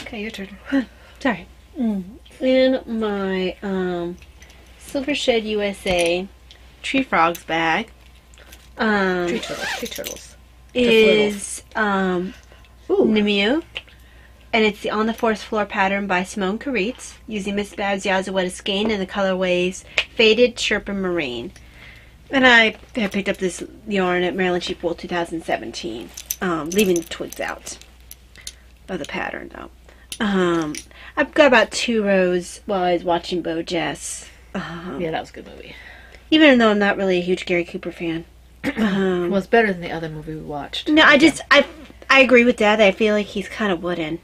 Okay, your turn. Sorry. In my Silver Shed USA Tree Frogs bag Tree turtles. is Ooh. Nemu, and it's the On the Forest Floor pattern by Simone Caritz, using Miss Babs Yazawetta skein in the colorways Faded, Sherpa, Marine. And I picked up this yarn at Maryland Sheep Wool 2017, leaving the twigs out of the pattern though. I've got about 2 rows while I was watching BoJack. Yeah, that was a good movie. Even though I'm not really a huge Gary Cooper fan. Well, it's better than the other movie we watched. No, I agree with that. I feel like he's kind of wooden.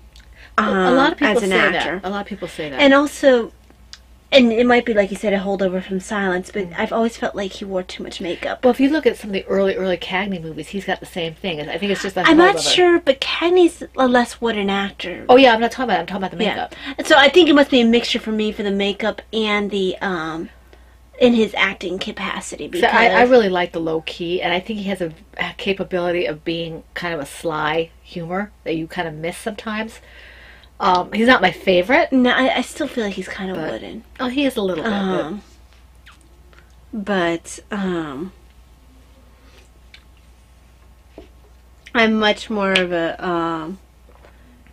A lot of people as an say actor. that. A lot of people say that. And also, and it might be like you said, a holdover from Silence, but I've always felt like he wore too much makeup. well, if you look at some of the early Cagney movies, he's got the same thing. I think it's just a I'm not holdover. sure, but Cagney's a less wooden actor. Oh yeah, I'm not talking about. I'm talking about the makeup. And so I think it must be a mixture for me for the makeup and the in his acting capacity. So Because I really like the low key, and I think he has a capability of being kind of a sly humor that you kind of miss sometimes. He's not my favorite. no, I still feel like he's kind of wooden. Oh, he is a little bit. But I'm much more of a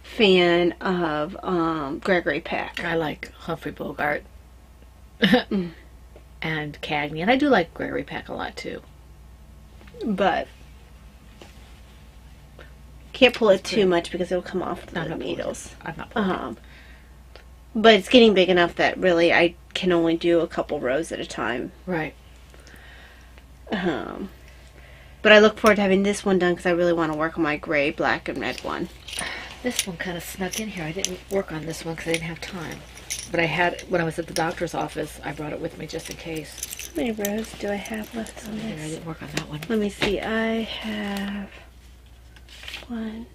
fan of Gregory Peck. I like Humphrey Bogart and Cagney, and I do like Gregory Peck a lot too. But can't pull it too much because it'll come off the needles. I'm not pulling it. But it's getting big enough that really I can only do a couple rows at a time. Right. But I look forward to having this one done because I really want to work on my gray, black, and red one. This one kind of snuck in here. I didn't work on this one because I didn't have time. But I had, when I was at the doctor's office, I brought it with me just in case. How many rows do I have left on Here, I this? didn't work on that one. Let me see. I have one.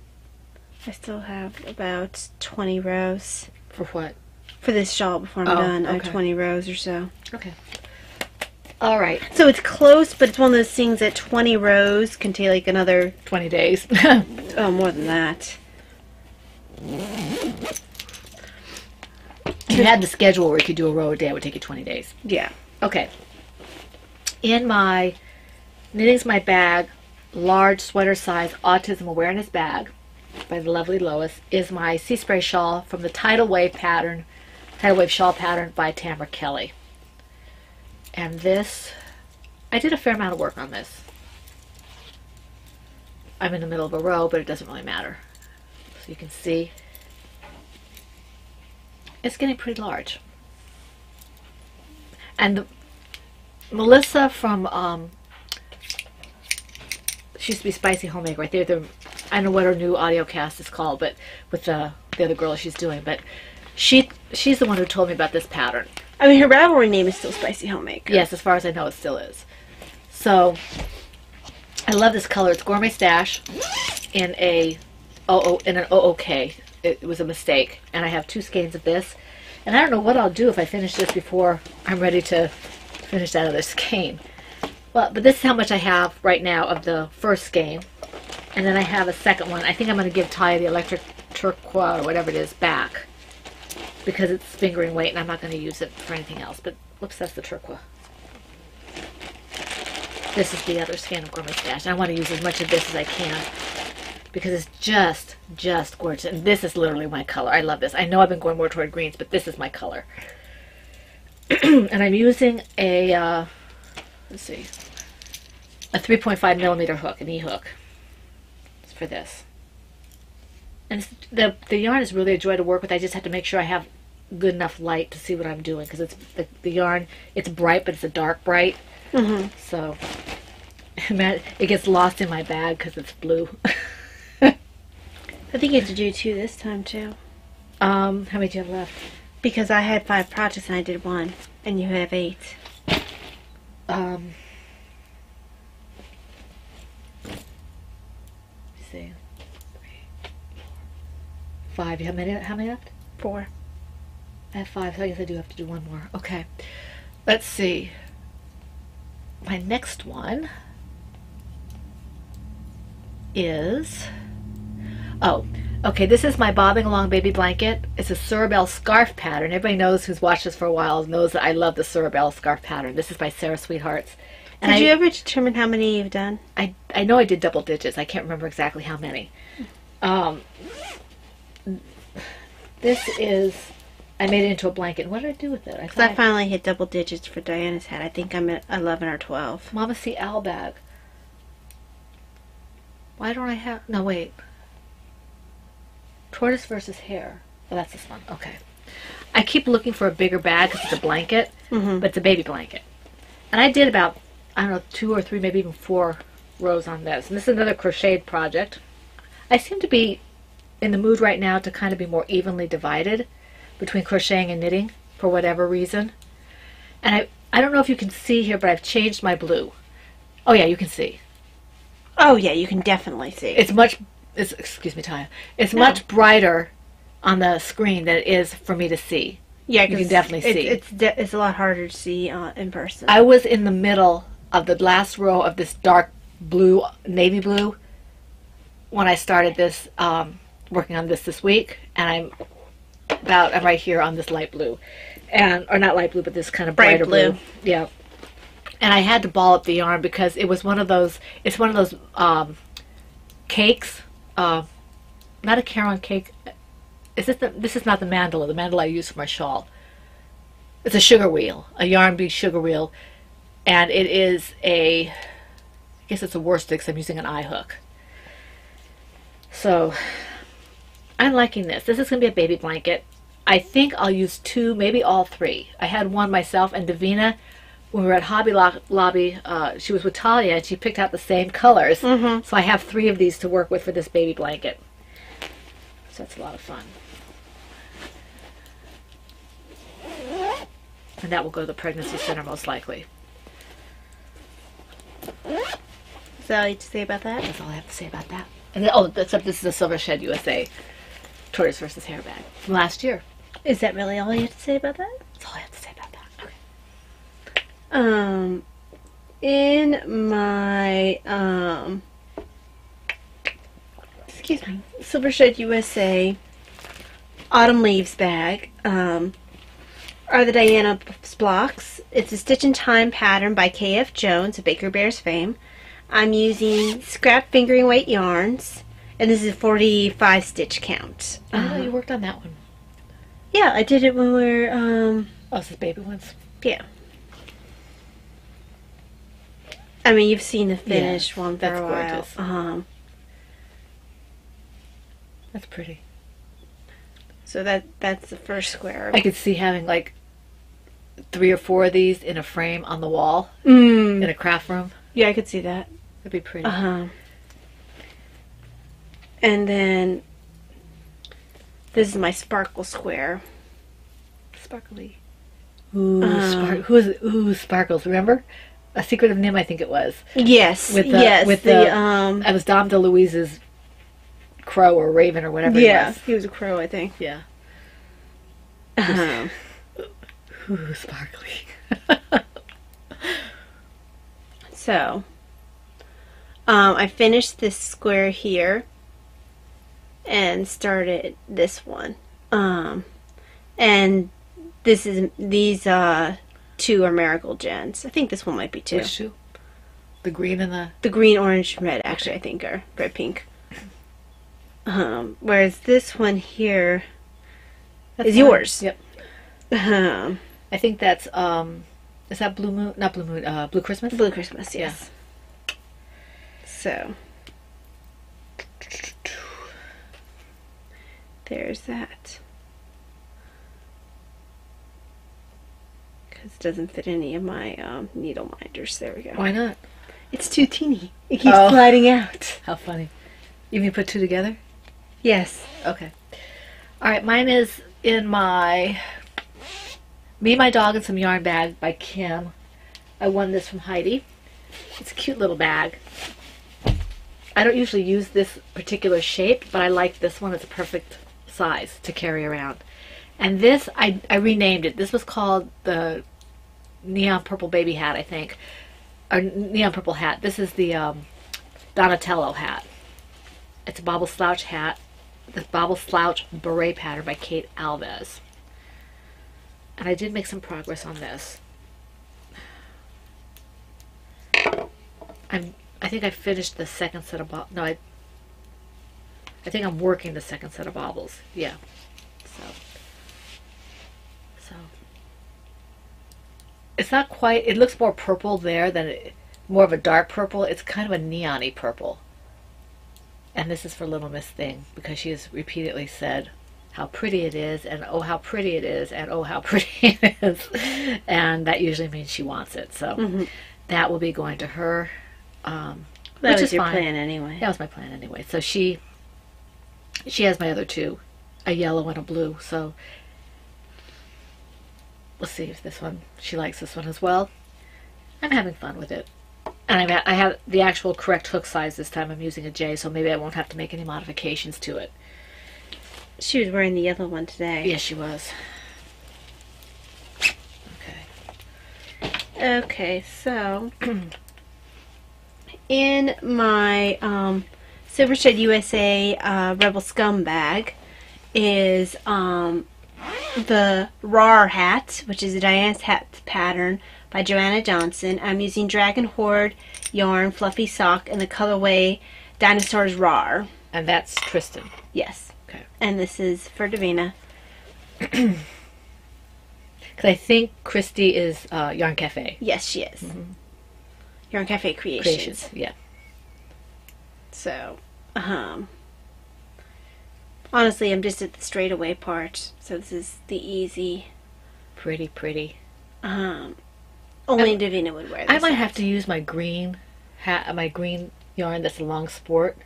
I still have about 20 rows. For what? For this shawl before I'm done. I have 20 rows or so. Okay. All right. So it's close, but it's one of those things that 20 rows can take like another 20 days. Oh, more than that. You had the schedule where you could do a row a day. It would take you 20 days. Yeah. Okay. In my Knitting's My Bag large sweater size autism awareness bag by the lovely Lois is my sea spray shawl from the Tidal Wave pattern, Tidal Wave shawl pattern by Tamara Kelly. And this, I did a fair amount of work on this. I'm in the middle of a row, but it doesn't really matter. So you can see it's getting pretty large. And Melissa from she used to be Spicy Homemaker, right there. I don't know what her new audio cast is called, but with the other girl she's doing, but she's the one who told me about this pattern. I mean, her Ravelry name is still Spicy Homemaker. Yes, as far as I know, it still is. So I love this color. It's Gourmet Stash in an OOK. It was a mistake, and I have 2 skeins of this. And I don't know what I'll do if I finish this before I'm ready to finish that other skein. Well, but this is how much I have right now of the first skein. And then I have a second one. I think I'm going to give Taya the electric turquoise or whatever it is back because it's fingering weight and I'm not going to use it for anything else. But, whoops, that's the turquoise. This is the other skein of Gourmet Stash. I want to use as much of this as I can because it's just gorgeous. And this is literally my color. I love this. I know I've been going more toward greens, but this is my color. And I'm using a, let's see, a 3.5 millimeter hook, an E-hook. It's for this. And the yarn is really a joy to work with. I just have to make sure I have good enough light to see what I'm doing because it's the yarn, it's bright, but it's a dark bright. Mm-hmm. So it gets lost in my bag because it's blue. I think you have to do 2 this time, too. How many do you have left? Because I had 5 projects and I did 1. And you have 8. Let's see. 3, 4, 5. You have how many left? 4. I have 5, so I guess I do have to do 1 more. Okay. Let's see. My next one is... Oh, okay, this is my Bobbing Along Baby Blanket. It's a Surabelle scarf pattern. Everybody knows who's watched this for a while knows that I love the Surabelle scarf pattern. This is by Sarah Sweethearts. And Did you ever determine how many you've done? I know I did double digits. I can't remember exactly how many. This is... I made it into a blanket. What did I do with it? Because I finally hit double digits for Diana's hat. I think I'm at 11 or 12. Mama C. Owl bag. Why don't I have... No, wait. Tortoise versus hare. Oh, that's this one. Okay. I keep looking for a bigger bag because it's a blanket, but it's a baby blanket. And I did about, I don't know, 2 or 3, maybe even 4 rows on this. And this is another crocheted project. I seem to be in the mood right now to kind of be more evenly divided between crocheting and knitting for whatever reason. And I don't know if you can see here, but I've changed my blue. Oh yeah, you can see. Oh yeah, you can definitely see. Excuse me, Taya. It's much brighter on the screen than it is for me to see. Yeah, you can definitely see. It's a lot harder to see in person. I was in the middle of the last row of this dark blue, navy blue, when I started this, working on this week, and I'm right here on this light blue, or not light blue, but this kind of brighter blue. Yeah. And I had to ball up the yarn because it was one of those. It's one of those cakes, not a Caron cake. This is not the mandala. The mandala I use for my shawl. It's a sugar wheel, a yarn bead sugar wheel, and it is I guess it's a worsted because I'm using an eye hook. So I'm liking this. This is going to be a baby blanket. I think I'll use 2, maybe all 3. I had one myself, and Davina, when we were at Hobby Lobby, she was with Talia, and she picked out the same colors. So I have 3 of these to work with for this baby blanket. So that's a lot of fun. And that will go to the pregnancy center most likely. Is that all you have to say about that? That's all I have to say about that. And then, this is a Silver Shed USA Tortoise versus Hare bag from last year. Is that really all you have to say about that? That's all I have to say about that. Okay. In my excuse me, Silver Shed USA Autumn Leaves bag are the Diana blocks. It's a Stitch in Time pattern by K.F. Jones of Baker Bears fame. I'm using scrap fingering weight yarns, and this is a 45 stitch count. I know you worked on that one. Yeah, I did it when we were oh, this is baby ones. Yeah. I mean, you've seen the finished one for a while. Gorgeous. That's pretty. So that's the first square. I could see having like 3 or 4 of these in a frame on the wall in a craft room. Yeah, I could see that. That'd be pretty. And then this is my sparkle square. Sparkly. Ooh, sparkles. Remember? A Secret of Nim, I think it was. Yes. With it was Dom DeLuise's crow or raven or whatever he was. Yeah, he was a crow, I think. Yeah. Ooh, sparkly. So, I finished this square here and started this one. And these 2 are Marigold Gens. I think this one might be 2. Which 2? The green and the green, orange, and red. Actually, I think are red, pink. Whereas this one here is yours. Yep. I think that's is that Blue Moon? Not Blue Moon. Blue Christmas. Blue Christmas. Yes. Yeah. So there's that. Because it doesn't fit any of my needle minders. There we go. Why not? It's too teeny. It keeps sliding out. How funny. You mean put 2 together? Yes. Okay. All right. Mine is in my Me, My Dog, and Some Yarn bag by Kim. I won this from Heidi. It's a cute little bag. I don't usually use this particular shape, but I like this one. It's a perfect size to carry around. And this, I renamed it. This was called the Neon Purple Baby Hat, I think. Or Neon Purple Hat. This is the Donatello hat. It's a bobble slouch hat. This bobble slouch beret pattern by Kate Alves. And I did make some progress on this. I think I finished the second set of bobbles. No, I think I'm working the second set of bobbles. Yeah. So it's not quite. It looks more purple there than more of a dark purple. It's kind of a neon-y purple. And this is for Little Miss Thing because she has repeatedly said how pretty it is, and oh how pretty it is, and oh how pretty it is, and that usually means she wants it. So that will be going to her. That which was is your fine. plan anyway. That was my plan anyway. So she has my other 2, a yellow and a blue. So we'll see if this one, she likes this one as well. I'm having fun with it. And I have the actual correct hook size this time. I'm using a J, so maybe I won't have to make any modifications to it. She was wearing the yellow one today. Yes, she was. Okay, so in my Silvershed USA Rebel Scum bag is the RAR hat, which is a Diana's hat pattern by Joanna Johnson. I'm using Dragon Horde yarn, fluffy sock, and the colorway Dinosaurs RAR. And that's Tristan. Yes. Okay. And this is for Davina. Because I think Christy is Yarn Cafe. Yes, she is. Yarn Cafe Creations. Yeah. So, honestly, I'm just at the straightaway part. So this is the easy. Pretty. Only Davina would wear this. I might have to use my green hat, my green yarn that's a long sport.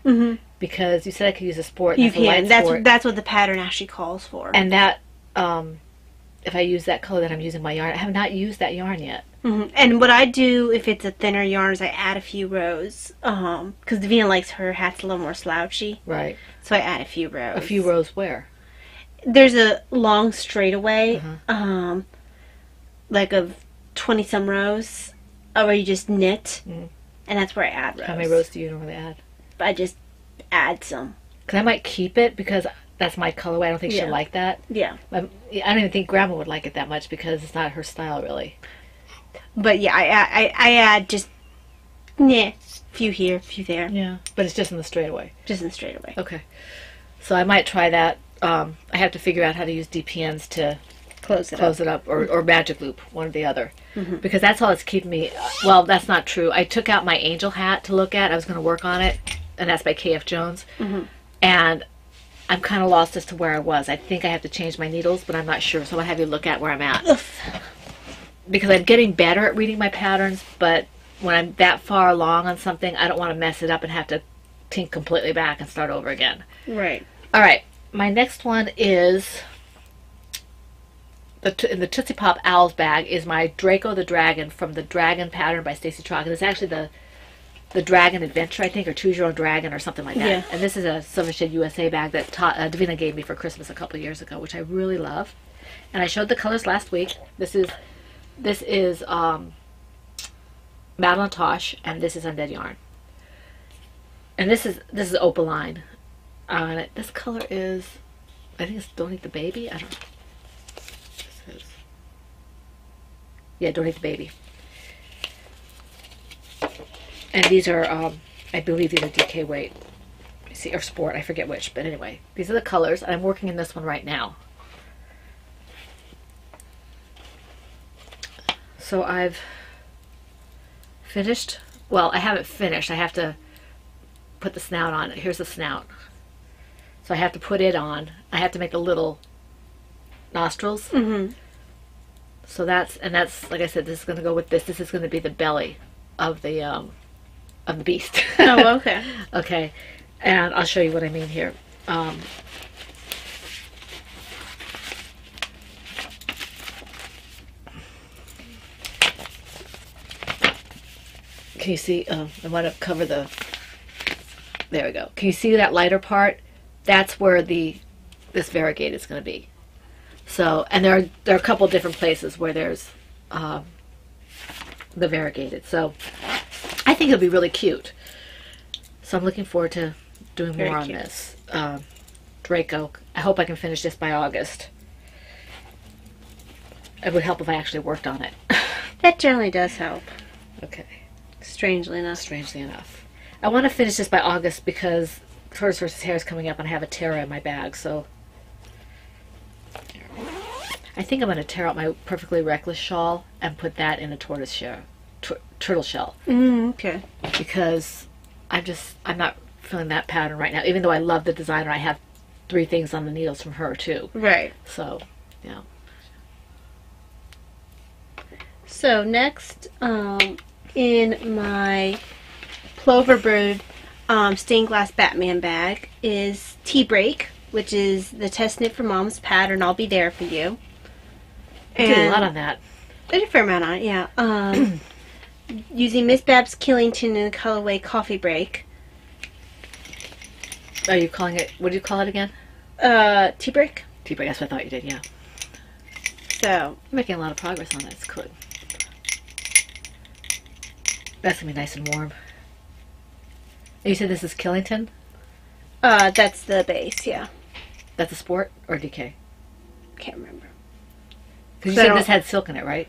Because you said I could use a sport. You that's a light can. sport. That's what the pattern actually calls for. And that, if I use that color that I'm using my yarn, I have not used that yarn yet. And what I do if it's a thinner yarn is I add a few rows. Because Davina likes her hats a little more slouchy. Right. So I add a few rows. A few rows where? There's a long straightaway, like of 20 some rows, where you just knit, and that's where I add rows. How many rows do you normally add? I just add some. Because I might keep it because that's my colorway. I don't think she'll like that. Yeah. I don't even think Grandma would like it that much because it's not her style really. But yeah, I add just a few here, few there. Yeah. But it's just in the straightaway. Just in the straightaway. Okay. So I might try that. I have to figure out how to use DPNs to Close it up or magic loop, one or the other, because that's all that's keeping me. Well, that's not true. I took out my angel hat to look at. I was going to work on it, and that's by KF Jones, and I'm kind of lost as to where I was. I think I have to change my needles, but I'm not sure, so I'll have you look at where I'm at. Because I'm getting better at reading my patterns, but when I'm that far along on something, I don't want to mess it up and have to tink completely back and start over again. Right. All right, my next one is in the Tootsie Pop Owls bag is my Draco the Dragon from the Dragon pattern by Stacy Trock. And it's actually the Dragon Adventure, I think, or Choose Your Own Dragon or something like that. Yeah. And this is a Silvershed USA bag that Davina gave me for Christmas a couple of years ago, which I really love. And I showed the colors last week. This is Madeline Tosh, and this is Undead Yarn. And this is Opaline. This color is, I think it's Don't Eat the Baby. I don't know. This is, yeah, Don't Eat the Baby. And these are, I believe these are DK weight. See, or sport, I forget which, but anyway, these are the colors, and I'm working in this one right now. So I've finished, well, I haven't finished, I have to put the snout on. Here's the snout. So I have to put it on. I have to make the little nostrils. So that's, like I said, this is going to go with this. This is going to be the belly of the beast. Oh, okay. Okay, and I'll show you what I mean here. Can you see? I want to cover the. There we go. Can you see that lighter part? That's where this variegated is going to be. So, and there are a couple different places where there's the variegated. So, I think it'll be really cute. So I'm looking forward to doing more on this. Draco. I hope I can finish this by August. It would help if I actually worked on it. That generally does help. Okay. Strangely enough. Strangely enough. I want to finish this by August because Tortoise vs. Hare is coming up and I have a Terra in my bag, so I think I'm going to tear out my Perfectly Reckless shawl and put that in a tortoise shell, turtle shell. Okay. Because I'm not feeling that pattern right now. Even though I love the designer, I have 3 things on the needles from her too. Right. So, yeah. So next, in my Ploverbird stained glass Batman bag is Tea Break, which is the Test Knit for Mom's pattern. I'll be there for you. I did a lot on that. I did a fair amount on it, yeah. Using Miss Babs Killington in the colorway Coffee Break. Are you calling it, what do you call it again? Tea Break. Tea Break, that's what I thought you did, yeah. So. You're making a lot of progress on that, it's good. That's going to be nice and warm. And you said this is Killington? That's the base, yeah. That's a sport or DK? Can't remember. Because you said this had silk in it, right?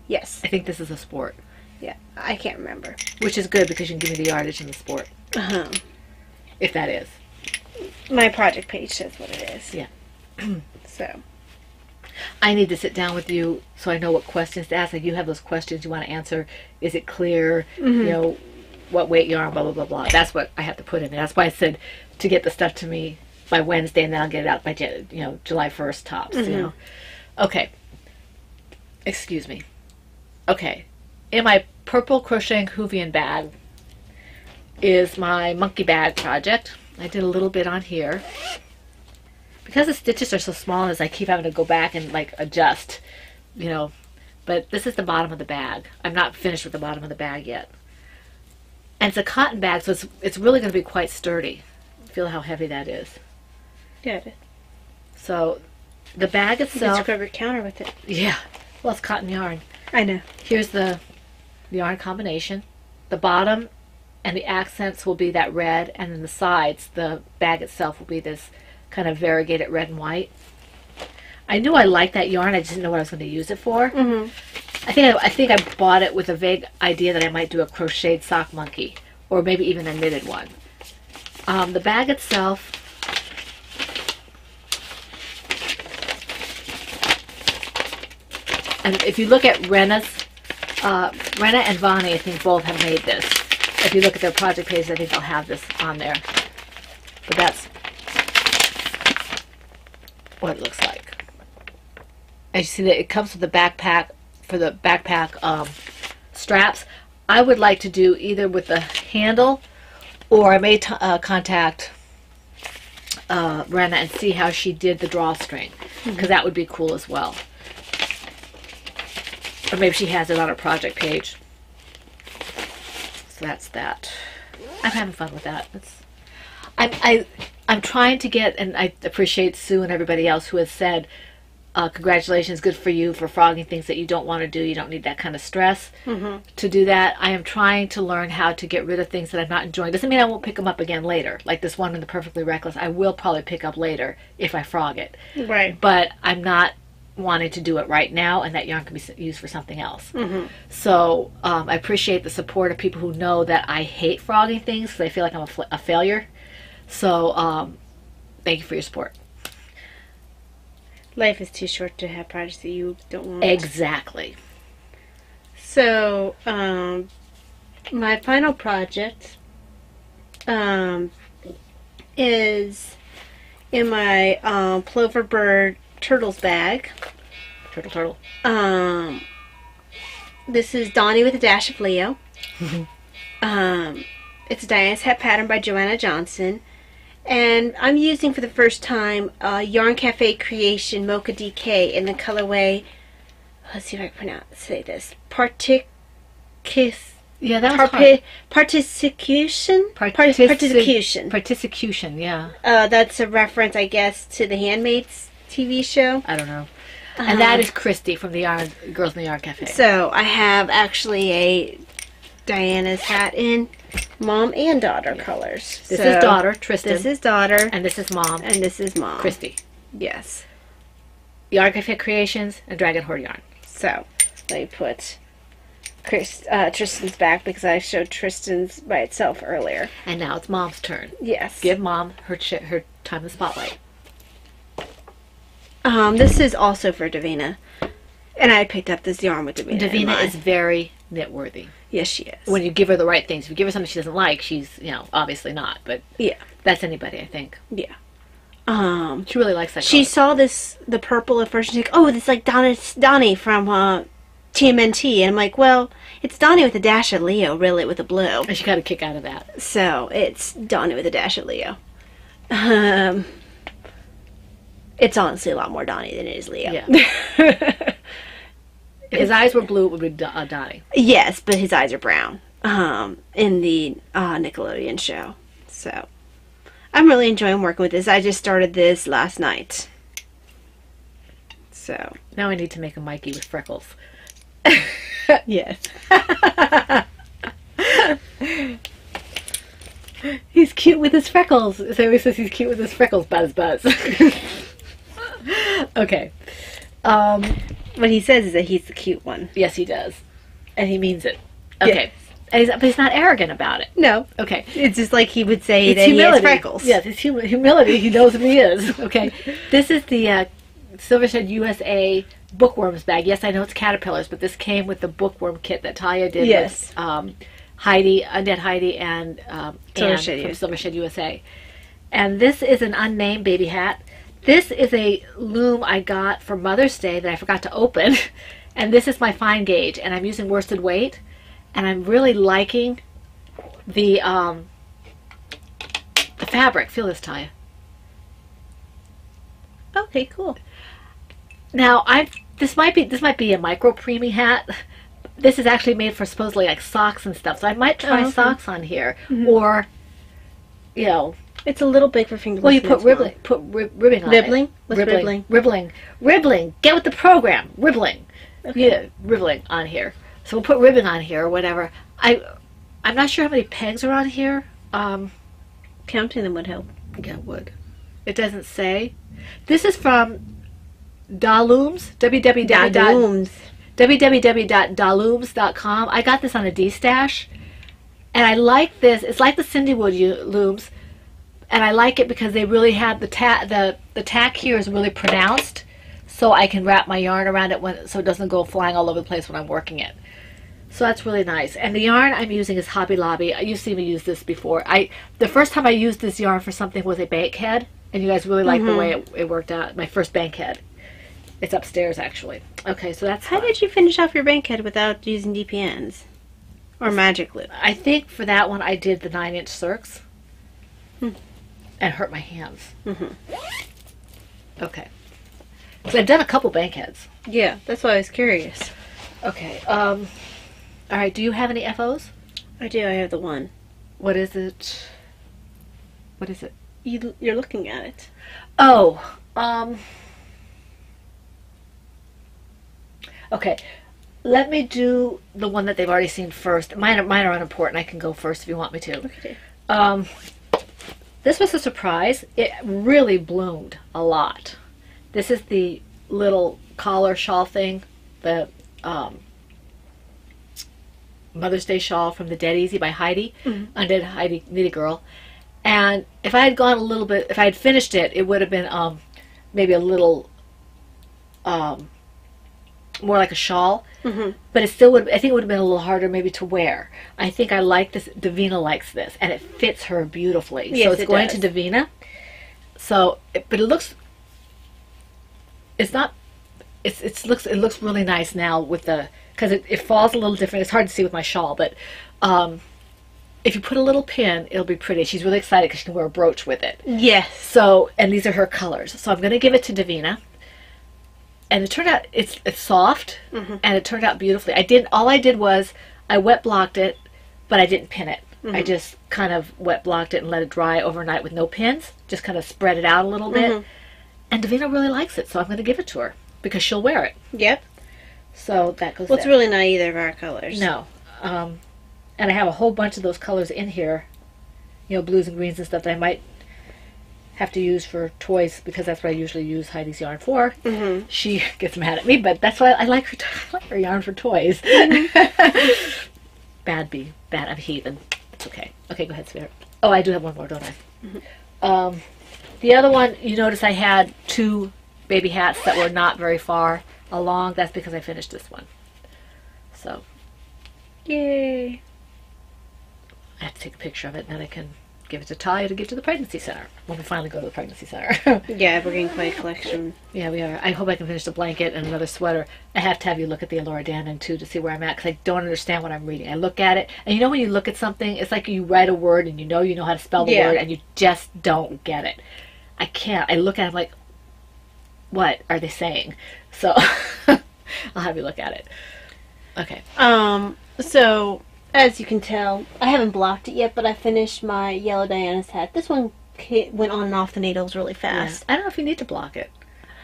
Yes. I think this is a sport. Yeah, I can't remember. Which is good because you can give me the yardage in the sport. Uh-huh. If that is. My project page says what it is. Yeah. So. I need to sit down with you so I know what questions to ask. Like, you have those questions you want to answer. Is it clear? You know, what weight yarn, blah, blah, blah, blah. That's what I have to put in there. That's why I said to get the stuff to me by Wednesday, and then I'll get it out by, July 1st tops, you know. Okay. Excuse me. Okay. In my purple crocheting Hoovian bag is my monkey bag project. I did a little bit on here. Because the stitches are so small, as I keep having to go back and like adjust, you know. But this is the bottom of the bag. I'm not finished with the bottom of the bag yet. And it's a cotton bag, so it's really going to be quite sturdy. Feel how heavy that is. Yeah, it is. So the bag You can itself. scrub your counter with it. Yeah. Well, it's cotton yarn. I know. Here's the yarn combination. The bottom and the accents will be that red, and then the sides, the bag itself will be this kind of variegated red and white. I knew I liked that yarn. I just didn't know what I was going to use it for. I think I bought it with a vague idea that I might do a crocheted sock monkey, or maybe even a knitted one. The bag itself. And if you look at Renna and Vonnie, I think both have made this. If you look at their project pages, I think they'll have this on there. But that's what it looks like. And you see that it comes with the backpack, for the backpack straps. I would like to do either with the handle, or I may contact Renna and see how she did the drawstring, because that would be cool as well. Or maybe she has it on her project page. So that's that. I'm having fun with that. I'm trying to get, and I appreciate Sue and everybody else who has said, congratulations, good for you for frogging things that you don't want to do. You don't need that kind of stress to do that. I am trying to learn how to get rid of things that I'm not enjoying. Doesn't mean I won't pick them up again later. Like this one in the Perfectly Reckless, I will probably pick up later if I frog it. Right. But I'm not wanting to do it right now, and that yarn can be used for something else. So I appreciate the support of people who know that I hate frogging things because I feel like I'm a failure. So thank you for your support. Life is too short to have projects that you don't want. Exactly. So, my final project is in my Plover Bird Turtles bag. Turtle. This is Donnie with a Dash of Leo. It's a Diana's Hat pattern by Joanna Johnson. And I'm using for the first time Yarn Cafe Creation Mocha DK in the colorway, let's see if I can say this, Yeah, that was hard. Particution, yeah. that's a reference, I guess, to the Handmaid's TV show. I don't know. And that is Christy from the Girls in the Yarn Cafe. So I have actually a Diana's Hat in mom and daughter colors. This is daughter, Tristan. This is daughter. And this is mom. And this is mom. Christy. Yes. Yarn Cafe Creations and Dragon Horde Yarn. So, let me put Tristan's back because I showed Tristan's by itself earlier. And now it's mom's turn. Yes. Give mom her time in the spotlight. This is also for Davina. And I picked up this yarn with Davina. Davina is very knit-worthy. Yes, she is. When you give her the right things. If you give her something she doesn't like, she's, obviously not. But yeah, that's anybody, I think. Yeah. She really likes that She color. saw the purple at first. She's like, oh, it's like Donnie from TMNT. And I'm like, well, it's Donnie with a dash of Leo, really, with a blue. And she got a kick out of that. So, it's Donnie with a dash of Leo. It's honestly a lot more Donnie than it is Leo. Yeah. If his eyes were blue, it would be Donnie. Yes, but his eyes are brown in the Nickelodeon show. So, I'm really enjoying working with this. I just started this last night. So. Now I need to make a Mikey with freckles. Yes. He's cute with his freckles. So he says he's cute with his freckles. Buzz, buzz. Okay. What he says is that he's the cute one. Yes, he does. And he means it. Okay. And but he's not arrogant about it. No. Okay. It's just like he would say It's that humility. he has freckles. Yes, it's humility. He knows who he is. Okay. This is the Silvershed USA bookworms bag. Yes, I know it's caterpillars, but this came with the bookworm kit that Talia did Yes. with Heidi, Undead Heidi, and Anne from Silvershed USA. And this is an unnamed baby hat. This is a loom I got for Mother's Day that I forgot to open. And this is my fine gauge, and I'm using worsted weight. And I'm really liking the fabric. Feel this, Talia. Okay, cool. Now, this might be a micro preemie hat. This is actually made for supposedly like socks and stuff. So I might try socks on here, or you know, it's a little big for fingerless. well, you put ribbing on Ribbling? it. What's ribbling? Ribbling. Get with the program. Ribbling. Okay. Yeah, ribbling on here. So we'll put ribbon on here or whatever. I'm not sure how many pegs are on here. Counting them would help. Yeah, it would. It doesn't say. This is from Dalooms. www.dalooms.com. I got this on a D-stash. And I like this. It's like the Cindywood looms. And I like it because they really have the tack here is really pronounced. So I can wrap my yarn around it so it doesn't go flying all over the place when I'm working it. So that's really nice. And the yarn I'm using is Hobby Lobby. You've seen me use this before. The first time I used this yarn for something was a bank head. And you guys really liked the way it worked out. My first bank head. It's upstairs, actually. Okay, so that's How did you finish off your bank head without using DPNs? Or magic glue? I think for that one I did the 9-inch circs. And hurt my hands. Okay. So I've done a couple bank heads. Yeah, that's why I was curious. Okay. All right, do you have any FOs? I do, I have the one. What is it? What is it? You're looking at it. Oh, okay. Let me do the one that they've already seen first. Mine are unimportant. I can go first if you want me to. Okay. This was a surprise. It really bloomed a lot. This is the little collar shawl thing, the Mother's Day shawl from the Dead Easy by Heidi, Undead Heidi Knitty Girl. And if I had gone a little bit, if I had finished it, it would have been maybe a little more like a shawl. But it still would, I think it would have been a little harder maybe to wear. I think I like this. Davina likes this, and it fits her beautifully. Yes, so it's going does. to Davina. So, but it looks, it's not, it looks really nice now with the, because it falls a little different. It's hard to see with my shawl, but if you put a little pin, it'll be pretty. She's really excited because she can wear a brooch with it. Yes. So, and these are her colors. So I'm going to give it to Davina. And it turned out, it's soft, and it turned out beautifully. All I did was, I wet blocked it, but I didn't pin it. I just kind of wet blocked it and let it dry overnight with no pins. Just kind of spread it out a little bit. And Davina really likes it, so I'm going to give it to her, because she'll wear it. Yep. So that goes Well, it's there. really not either of our colors. No. And I have a whole bunch of those colors in here, you know, blues and greens and stuff that I might have to use for toys, because that's what I usually use Heidi's yarn for. She gets mad at me, but that's why I like her yarn for toys. Bad, I'm heathen. It's okay. Okay, go ahead, sweetheart. Oh, I do have one more, don't I? The other one, you notice I had 2 baby hats that were not very far along. That's because I finished this one. So, Yay. I have to take a picture of it, and then I can give it to Talia to give to the pregnancy center when we finally go to the pregnancy center. Yeah, we're getting quite a collection. Yeah, we are. I hope I can finish the blanket and another sweater. I have to have you look at the Elora Danon too to see where I'm at, because I don't understand what I'm reading. I look at it, and you know when you look at something, it's like you write a word and you know how to spell the word, and you just don't get it. I can't. I look at it, I'm like, what are they saying? So I'll have you look at it. Okay. So, as you can tell, I haven't blocked it yet, but I finished my Yellow Diana's hat. This one went on and off the needles really fast. Yeah. I don't know if you need to block it.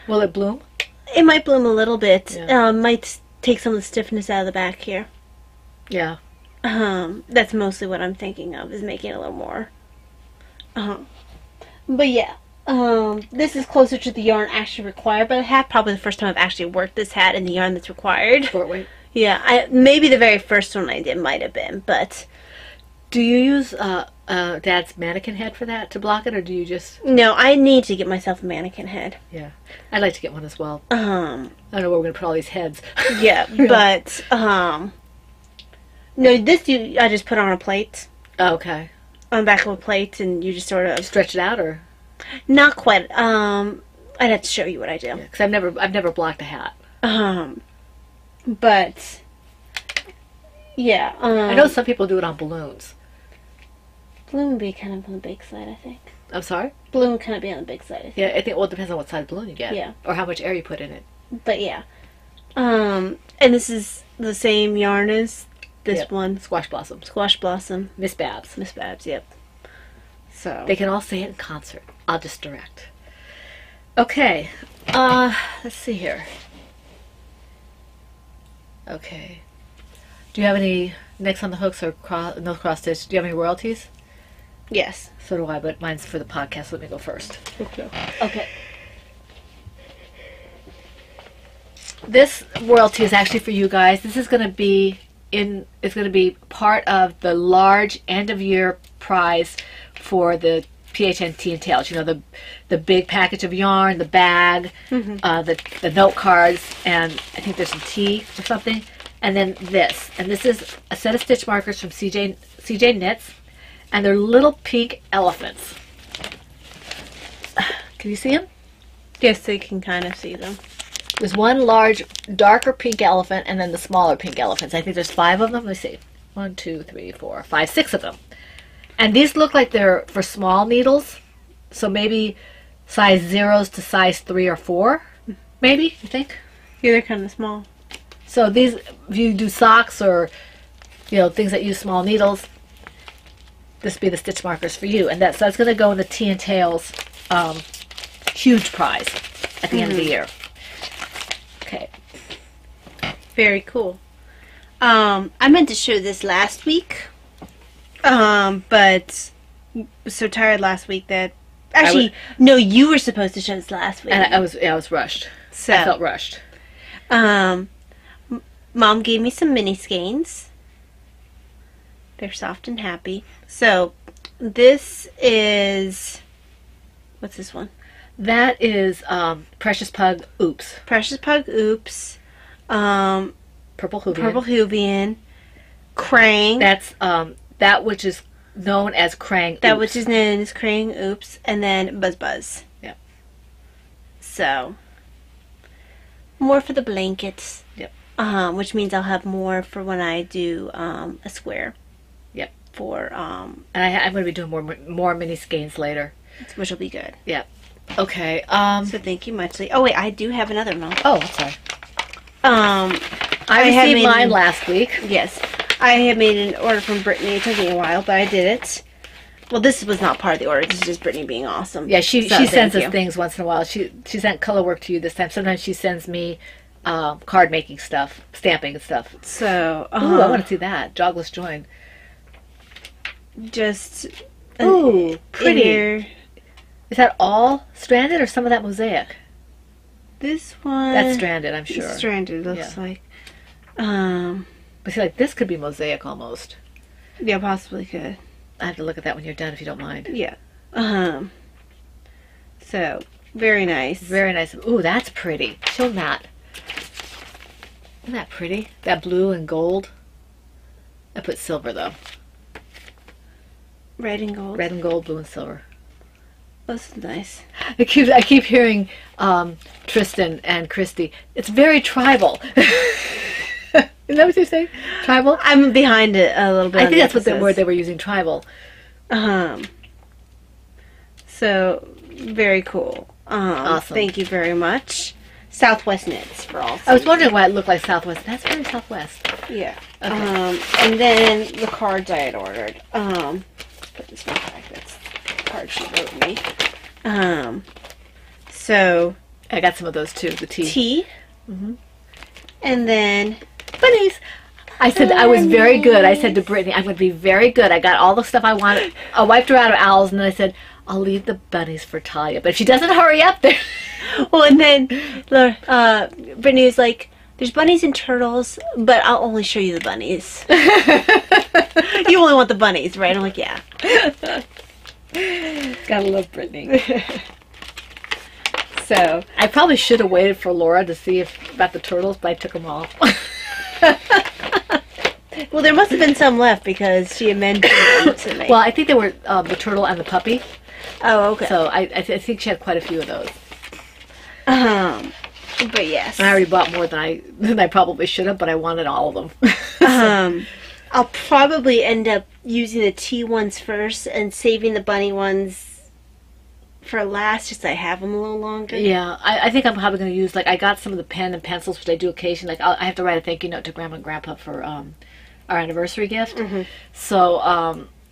Will it bloom? It might bloom a little bit. Yeah. Might take some of the stiffness out of the back here. Yeah. That's mostly what I'm thinking of, is making it a little more. But yeah, this is closer to the yarn actually required by the hat. Probably the first time I've actually worked this hat in the yarn that's required. Short weight. Yeah, maybe the very first one I did might have been, but... Do you use Dad's mannequin head for that to block it, or do you just... No, I need to get myself a mannequin head. Yeah. I'd like to get one as well. I don't know where we're going to put all these heads. Yeah, but, no, this I just put on a plate. Okay. On the back of a plate, and you just sort of... Stretch it out, or... Not quite. I'd have to show you what I do. Because I've never blocked a hat. But yeah, I know some people do it on balloons. Balloon would be kind of on the big side, I think. I'm sorry? Balloon would kind of be on the big side, I think. Yeah, I think, well, it depends on what size balloon you get. Yeah. Or how much air you put in it. But yeah. And this is the same yarn as this one. Squash Blossom. Squash Blossom. Miss Babs. Miss Babs, yep. So. They can all say it in concert. I'll just direct. Okay. Let's see here. Okay. Do you have any next on the hooks or no cross stitch? Do you have any royalties? Yes. So do I, but mine's for the podcast. Let me go first. Okay. This royalty is actually for you guys. This is going to be it's going to be part of the large end of year prize for the PHNT and Tails. You know, the big package of yarn, the bag, the note cards, and I think there's some tea or something. And then this. And this is a set of stitch markers from CJ Knits. And they're little pink elephants. Can you see them? Yes, so you can kind of see them. There's one large, darker pink elephant, and then the smaller pink elephants. I think there's 5 of them. Let's see. 1, 2, 3, 4, 5, 6 of them. And these look like they're for small needles. So maybe size 0s to size 3 or 4. Maybe, you think? Yeah, they're kind of small. So these, if you do socks or, you know, things that use small needles, this would be the stitch markers for you. And that's going to go in the Tea and Tails huge prize at the end of the year. Okay. Very cool. I meant to show this last week, but was so tired last week that actually no, you were supposed to show this last week, and I was rushed. So I felt rushed. Mom gave me some mini skeins. They're soft and happy. So this is, what's this one? That is Precious Pug Oops. Precious Pug Oops. Purple Hoovian. Purple Hoovian. Krang. That's that which is known as Krang Oops. That which is known as Krang Oops. And then Buzz Buzz. Yep. So, more for the blankets. Yep. Which means I'll have more for when I do a square. Yep. For and I'm going to be doing more mini skeins later, which will be good. Yep. Okay. So thank you muchly. Oh wait, I do have another one. Oh, sorry. I received mine last week. Yes, I had made an order from Brittany. It took me a while, but I did it. Well, this was not part of the order. This is just Brittany being awesome. Yeah, she sends us things once in a while. She sent color work to you this time. Sometimes she sends me card making stuff, stamping and stuff. So, ooh, I want to see that jogless join. Just ooh, pretty. Inner. Is that all stranded or some of that mosaic? This one. That's stranded, I'm sure. Stranded looks like. But see, like this could be mosaic almost. Yeah, possibly could. I have to look at that when you're done, if you don't mind. Yeah. So very nice. Very nice. Ooh, that's pretty. Show them that. Isn't that pretty? That blue and gold. I put silver though. Red and gold. Red and gold, blue and silver. This is nice. I keep hearing Tristan and Christy. It's very tribal. Is that what you're saying? Tribal? I'm behind it a little bit. I think that's what the word they were using, tribal. So very cool. Awesome. Thank you very much. Southwest Knits for all. I was wondering why it looked like Southwest. That's very Southwest. Yeah. Okay. And then the cards I had ordered. Put this one back. That's the card she wrote me. So I got some of those too. The tea. Tea. And then bunnies. I said I was very good. I said to Brittany, I'm going to be very good. I got all the stuff I wanted. I wiped her out of owls, and then I said, I'll leave the bunnies for Talia. But if she doesn't hurry up there. Well, and then Brittany was like, there's bunnies and turtles, but I'll only show you the bunnies. You only want the bunnies, right? I'm like, yeah. Gotta love Brittany. So I probably should have waited for Laura to see about the turtles, but I took them all. well, there must have been some left because she had mentioned them to me. Well, I think they were the turtle and the puppy. Oh, okay. So I think she had quite a few of those. But yes, I already bought more than I probably should have, but I wanted all of them. I'll probably end up using the tea ones first and saving the bunny ones for last, just so I have them a little longer. Yeah, I think I'm probably going to use, like, I got some of the pen and pencils, which I do occasionally. Like, I have to write a thank you note to Grandma and Grandpa for our anniversary gift. Mm-hmm. So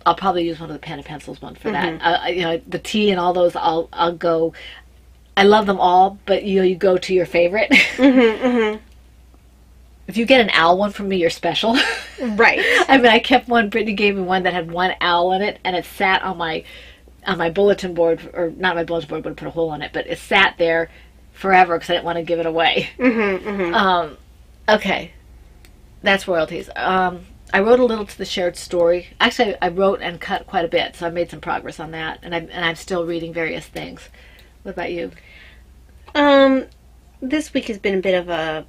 I'll probably use one of the pen and pencils one for that. You know, the tea and all those, I'll go. I love them all, but you go to your favorite. If you get an owl one from me, you're special. Right. I mean, I kept one. Brittany gave me one that had one owl in it, and it sat on my bulletin board, or not my bulletin board, but I put a hole on it. But it sat there forever because I didn't want to give it away. Okay, that's royalties. I wrote a little to the shared story. Actually, I wrote and cut quite a bit, so I made some progress on that, and I'm still reading various things. What about you? This week has been a bit of a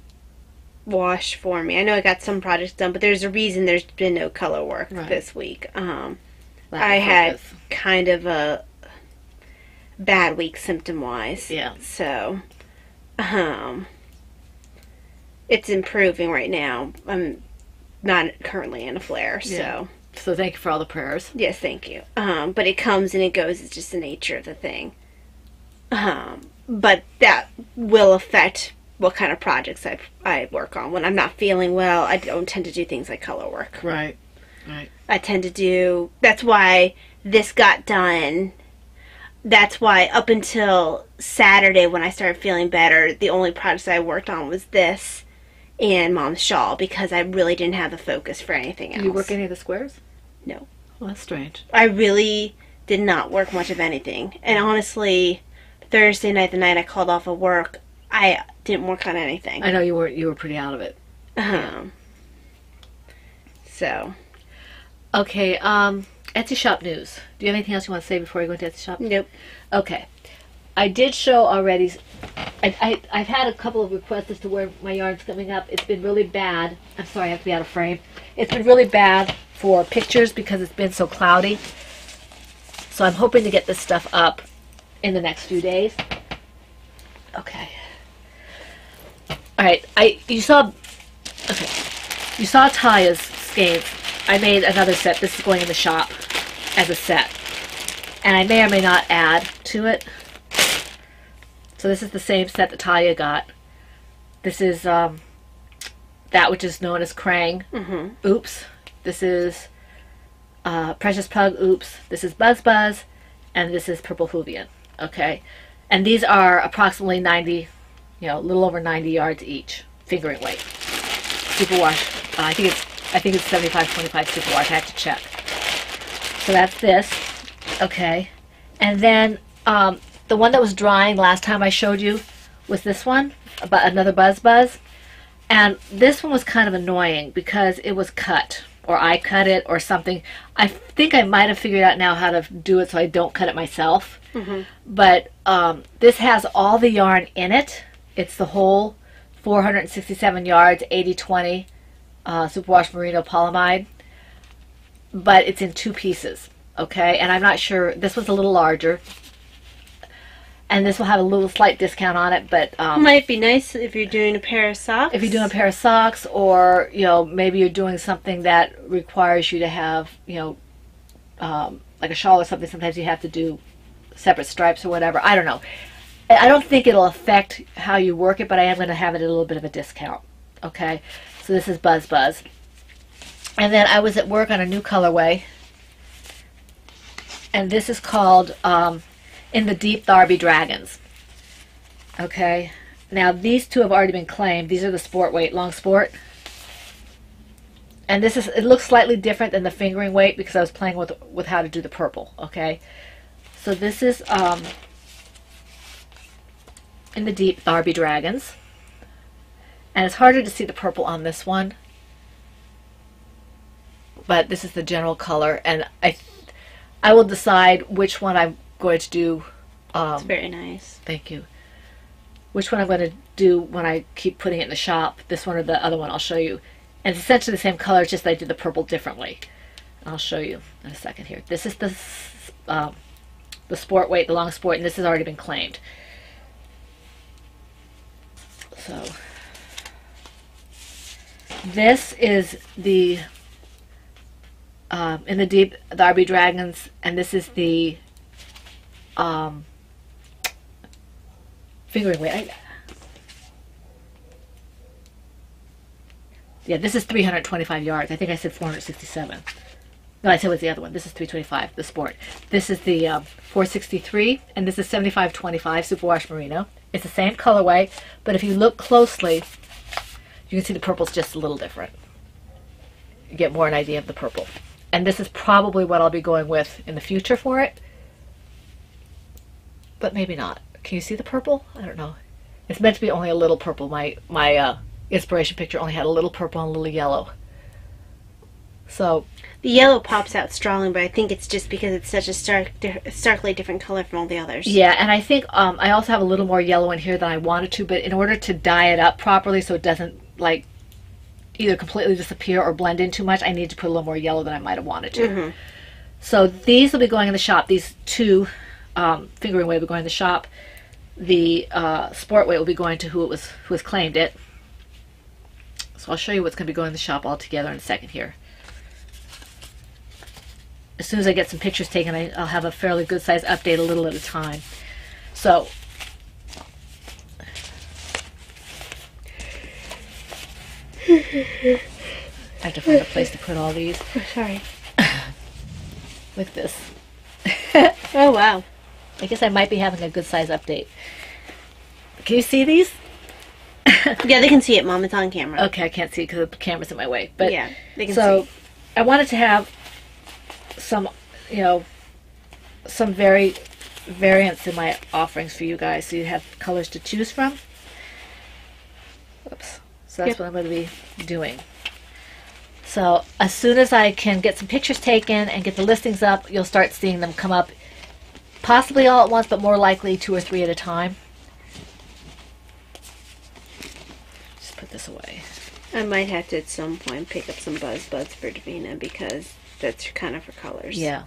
wash for me. I know I got some projects done, but there's a reason there's been no color work this week. I had kind of a bad week symptom-wise. Yeah. So, it's improving right now. I'm not currently in a flare, so. So thank you for all the prayers. Yes, thank you. But it comes and it goes. It's just the nature of the thing. But that will affect what kind of projects I work on. When I'm not feeling well, I don't tend to do things like color work. Right. I tend to do, that's why this got done. That's why up until Saturday when I started feeling better, the only projects I worked on was this and Mom's shawl, because I really didn't have the focus for anything else. Do you work any of the squares? No. Well, that's strange. I really did not work much of anything. And honestly, Thursday night, the night I called off of work, I didn't work on anything. I know you were pretty out of it. So. Okay, Etsy shop news. Do you have anything else you want to say before we go into Etsy shop? Nope. Okay. I did show already. I've had a couple of requests as to where my yarn's coming up. It's been really bad. I'm sorry, I have to be out of frame. It's been really bad for pictures because it's been so cloudy. So I'm hoping to get this stuff up in the next few days. Okay. All right. You saw Talia's skeins. I made another set. This is going in the shop as a set, and I may or may not add to it. So this is the same set that Talia got. This is that which is known as Krang. Oops. This is Precious Pug. Oops. This is Buzz Buzz, and this is Purple Hoovian. Okay, and these are approximately 90, a little over 90 yards each, fingering weight. Superwash. I think it's 75-25 superwash. I have to check. So that's this. Okay, and then the one that was drying last time I showed you was this one, about another Buzz Buzz, and this one was kind of annoying because it was cut, or I cut it, or something. I think I might have figured out now how to do it so I don't cut it myself. But this has all the yarn in it. It's the whole 467 yards, 80-20 superwash merino polyamide, but it's in 2 pieces. Okay, and I'm not sure. This was a little larger, and this will have a little slight discount on it, but might be nice if you're doing a pair of socks. If you're doing a pair of socks, or maybe you're doing something that requires you to have like a shawl or something. Sometimes you have to do separate stripes or whatever. I don't know. I don't think it'll affect how you work it, but I am going to have it at a little bit of a discount. Okay, so this is Buzz Buzz, and then I was at work on a new colorway, and this is called In the Deep Tharby Dragons. Okay, now these two have already been claimed. These are the sport weight, long sport. And this is, it looks slightly different than the fingering weight because I was playing with how to do the purple, okay? So this is in the deep Barbie Dragons. And it's harder to see the purple on this one. But this is the general color, and I will decide which one I'm going to do. It's very nice. Thank you. Which one I'm going to do when I keep putting it in the shop. This one or the other one, I'll show you. And it's essentially the same color, it's just I did the purple differently. I'll show you in a second here. This is the sport weight, the long sport, and this has already been claimed. So this is the in the deep Barbie Dragons, and this is the fingering weight. Yeah, this is 325 yards. I think I said 467. No, I said it was the other one. This is 325, the sport. This is the 463, and this is 7525 Superwash Merino. It's the same colorway, but if you look closely, you can see the purple's just a little different. You get more an idea of the purple. And this is probably what I'll be going with in the future for it. But maybe not. Can you see the purple? I don't know. It's meant to be only a little purple. My inspiration picture only had a little purple and a little yellow. So the yellow pops out strongly, but I think it's just because it's such a starkly different color from all the others. Yeah, and I think I also have a little more yellow in here than I wanted to, but in order to dye it up properly so it doesn't like either completely disappear or blend in too much, I need to put a little more yellow than I might have wanted to. Mm-hmm. So these will be going in the shop. These two fingering weight will be going in the shop. The sport weight will be going to who has claimed it. So I'll show you what's going to be going in the shop all together in a second here. As soon as I get some pictures taken, I'll have a fairly good size update a little at a time. So I have to find a place to put all these. Oh, sorry. Look at this. Oh, wow. I guess I might be having a good size update. Can you see these? Yeah, they can see it, Mom. It's on camera. Okay, I can't see because the camera's in my way. But yeah, they can see. So I wanted to have some, some variants in my offerings for you guys, so you have colors to choose from. Whoops. So that's what I'm going to be doing. So as soon as I can get some pictures taken and get the listings up, you'll start seeing them come up, possibly all at once, but more likely 2 or 3 at a time. Just put this away. I might have to at some point pick up some Buzz Buds for Davina because that's kind of her colors. Yeah.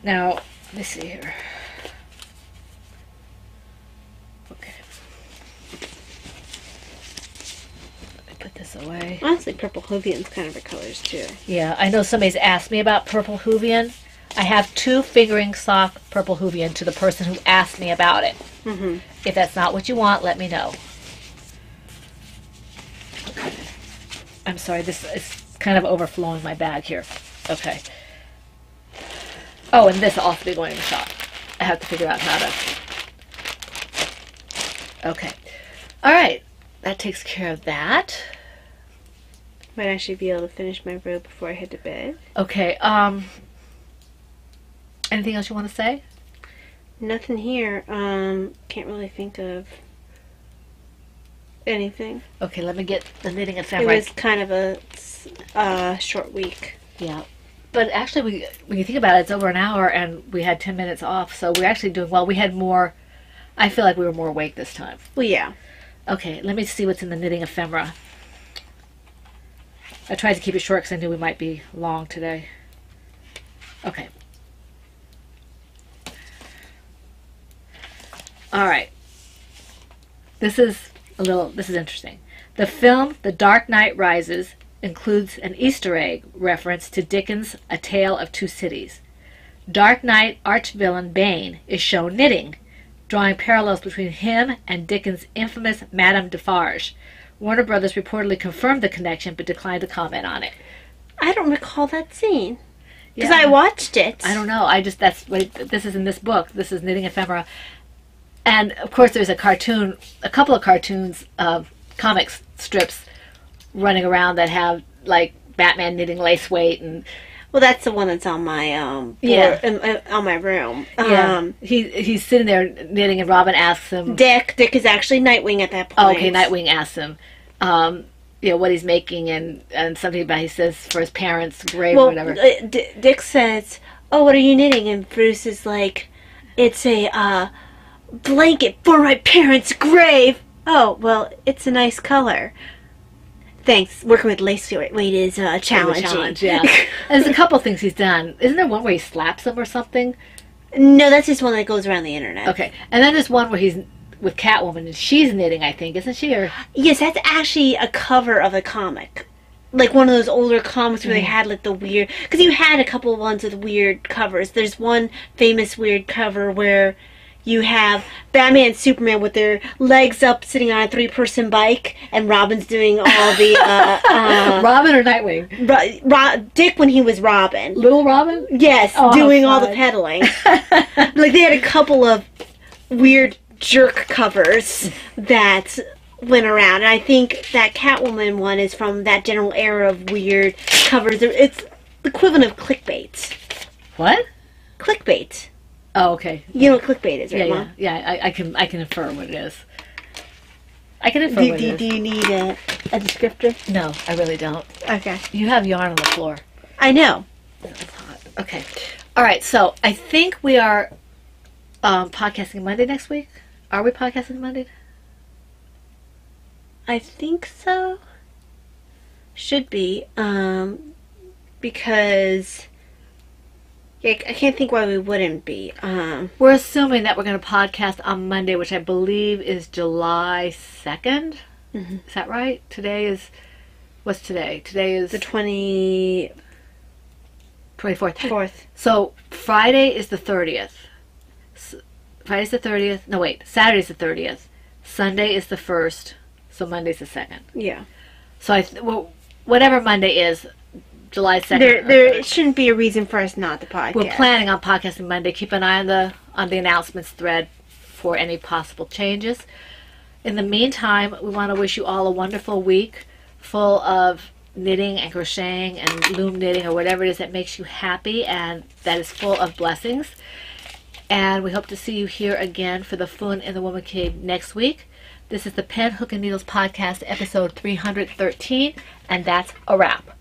Now, let me see here. Okay. Let me put this away. Honestly, Purple Hoovian's kind of her colors too. Yeah, I know somebody's asked me about Purple Hoovian. I have 2 fingering sock Purple Hoovian to the person who asked me about it. Mm-hmm. If that's not what you want, let me know. Okay. I'm sorry, this is kind of overflowing my bag here. Okay. Oh, and this will also be going in the shop. I have to figure out how to... Okay. All right. That takes care of that. Might actually be able to finish my robe before I head to bed. Okay. Anything else you want to say? Nothing here. Can't really think of anything. Okay, let me get the knitting ephemera. It was kind of a short week. Yeah. But actually, when you think about it, it's over an hour and we had 10 minutes off, so we're actually doing well. We had more, I feel like we were more awake this time. Well, yeah. Okay, let me see what's in the knitting ephemera. I tried to keep it short because I knew we might be long today. Okay. All right. This is interesting. The film The Dark Knight Rises includes an Easter egg reference to Dickens' A Tale of Two Cities. Dark Knight arch-villain Bane is shown knitting, drawing parallels between him and Dickens' infamous Madame Defarge. Warner Brothers reportedly confirmed the connection but declined to comment on it. I don't recall that scene. Because I watched it. I don't know. This is in this book. This is Knitting Ephemera. And, of course, there's a couple of cartoons, comic strips, running around that have like Batman knitting lace weight and. Well, that's the one that's on my on my room. He's sitting there knitting, and Robin asks him. Dick is actually Nightwing at that point. Oh, okay, Nightwing asks him, what he's making, and something about he says for his parents' grave or whatever. Dick says, "Oh, what are you knitting?" And Bruce is like, "It's a blanket for my parents' grave." Oh, well, it's a nice color. Thanks. Working with lace weight is challenging. Challenge, yeah. There's a couple things he's done. Isn't there one where he slaps him or something? No, that's just one that goes around the internet. Okay. And then there's one where he's with Catwoman and she's knitting, I think, isn't she? Or yes, that's actually a cover of a comic. Like one of those older comics where they had like the weird... Because you had a couple of ones with weird covers. There's one famous weird cover where... You have Batman and Superman with their legs up sitting on a 3-person bike, and Robin's doing all the... Robin or Nightwing? Dick when he was Robin. Little Robin? Yes, doing all the pedaling. Like, they had a couple of weird jerk covers that went around. And I think that Catwoman one is from that general era of weird covers. It's the equivalent of clickbait. What? Clickbait. Oh, okay. You know what clickbait is, right, Mom? Yeah, I can infer what it is. I can infer what it is. Do you need a descriptor? No, I really don't. Okay. You have yarn on the floor. I know. It's hot. Okay. All right, so I think we are podcasting Monday next week. Are we podcasting Monday? I think so. Should be. Because... I can't think why we wouldn't be. We're assuming that we're going to podcast on Monday, which I believe is July 2nd. Mm-hmm. Is that right? Today is... What's today? Today is... The 24th. 4th. So, Friday is the 30th. Friday's the 30th. No, wait. Saturday's the 30th. Sunday is the 1st. So, Monday's the 2nd. Yeah. So, whatever Monday is... July 2nd. There shouldn't be a reason for us not to podcast. We're planning on podcasting Monday. Keep an eye on the announcements thread for any possible changes. In the meantime, we want to wish you all a wonderful week full of knitting and crocheting and loom knitting or whatever it is that makes you happy and that is full of blessings. And we hope to see you here again for the Fun in the Woman Cave next week. This is the Pen, Hook, and Needles podcast, episode 313, and that's a wrap.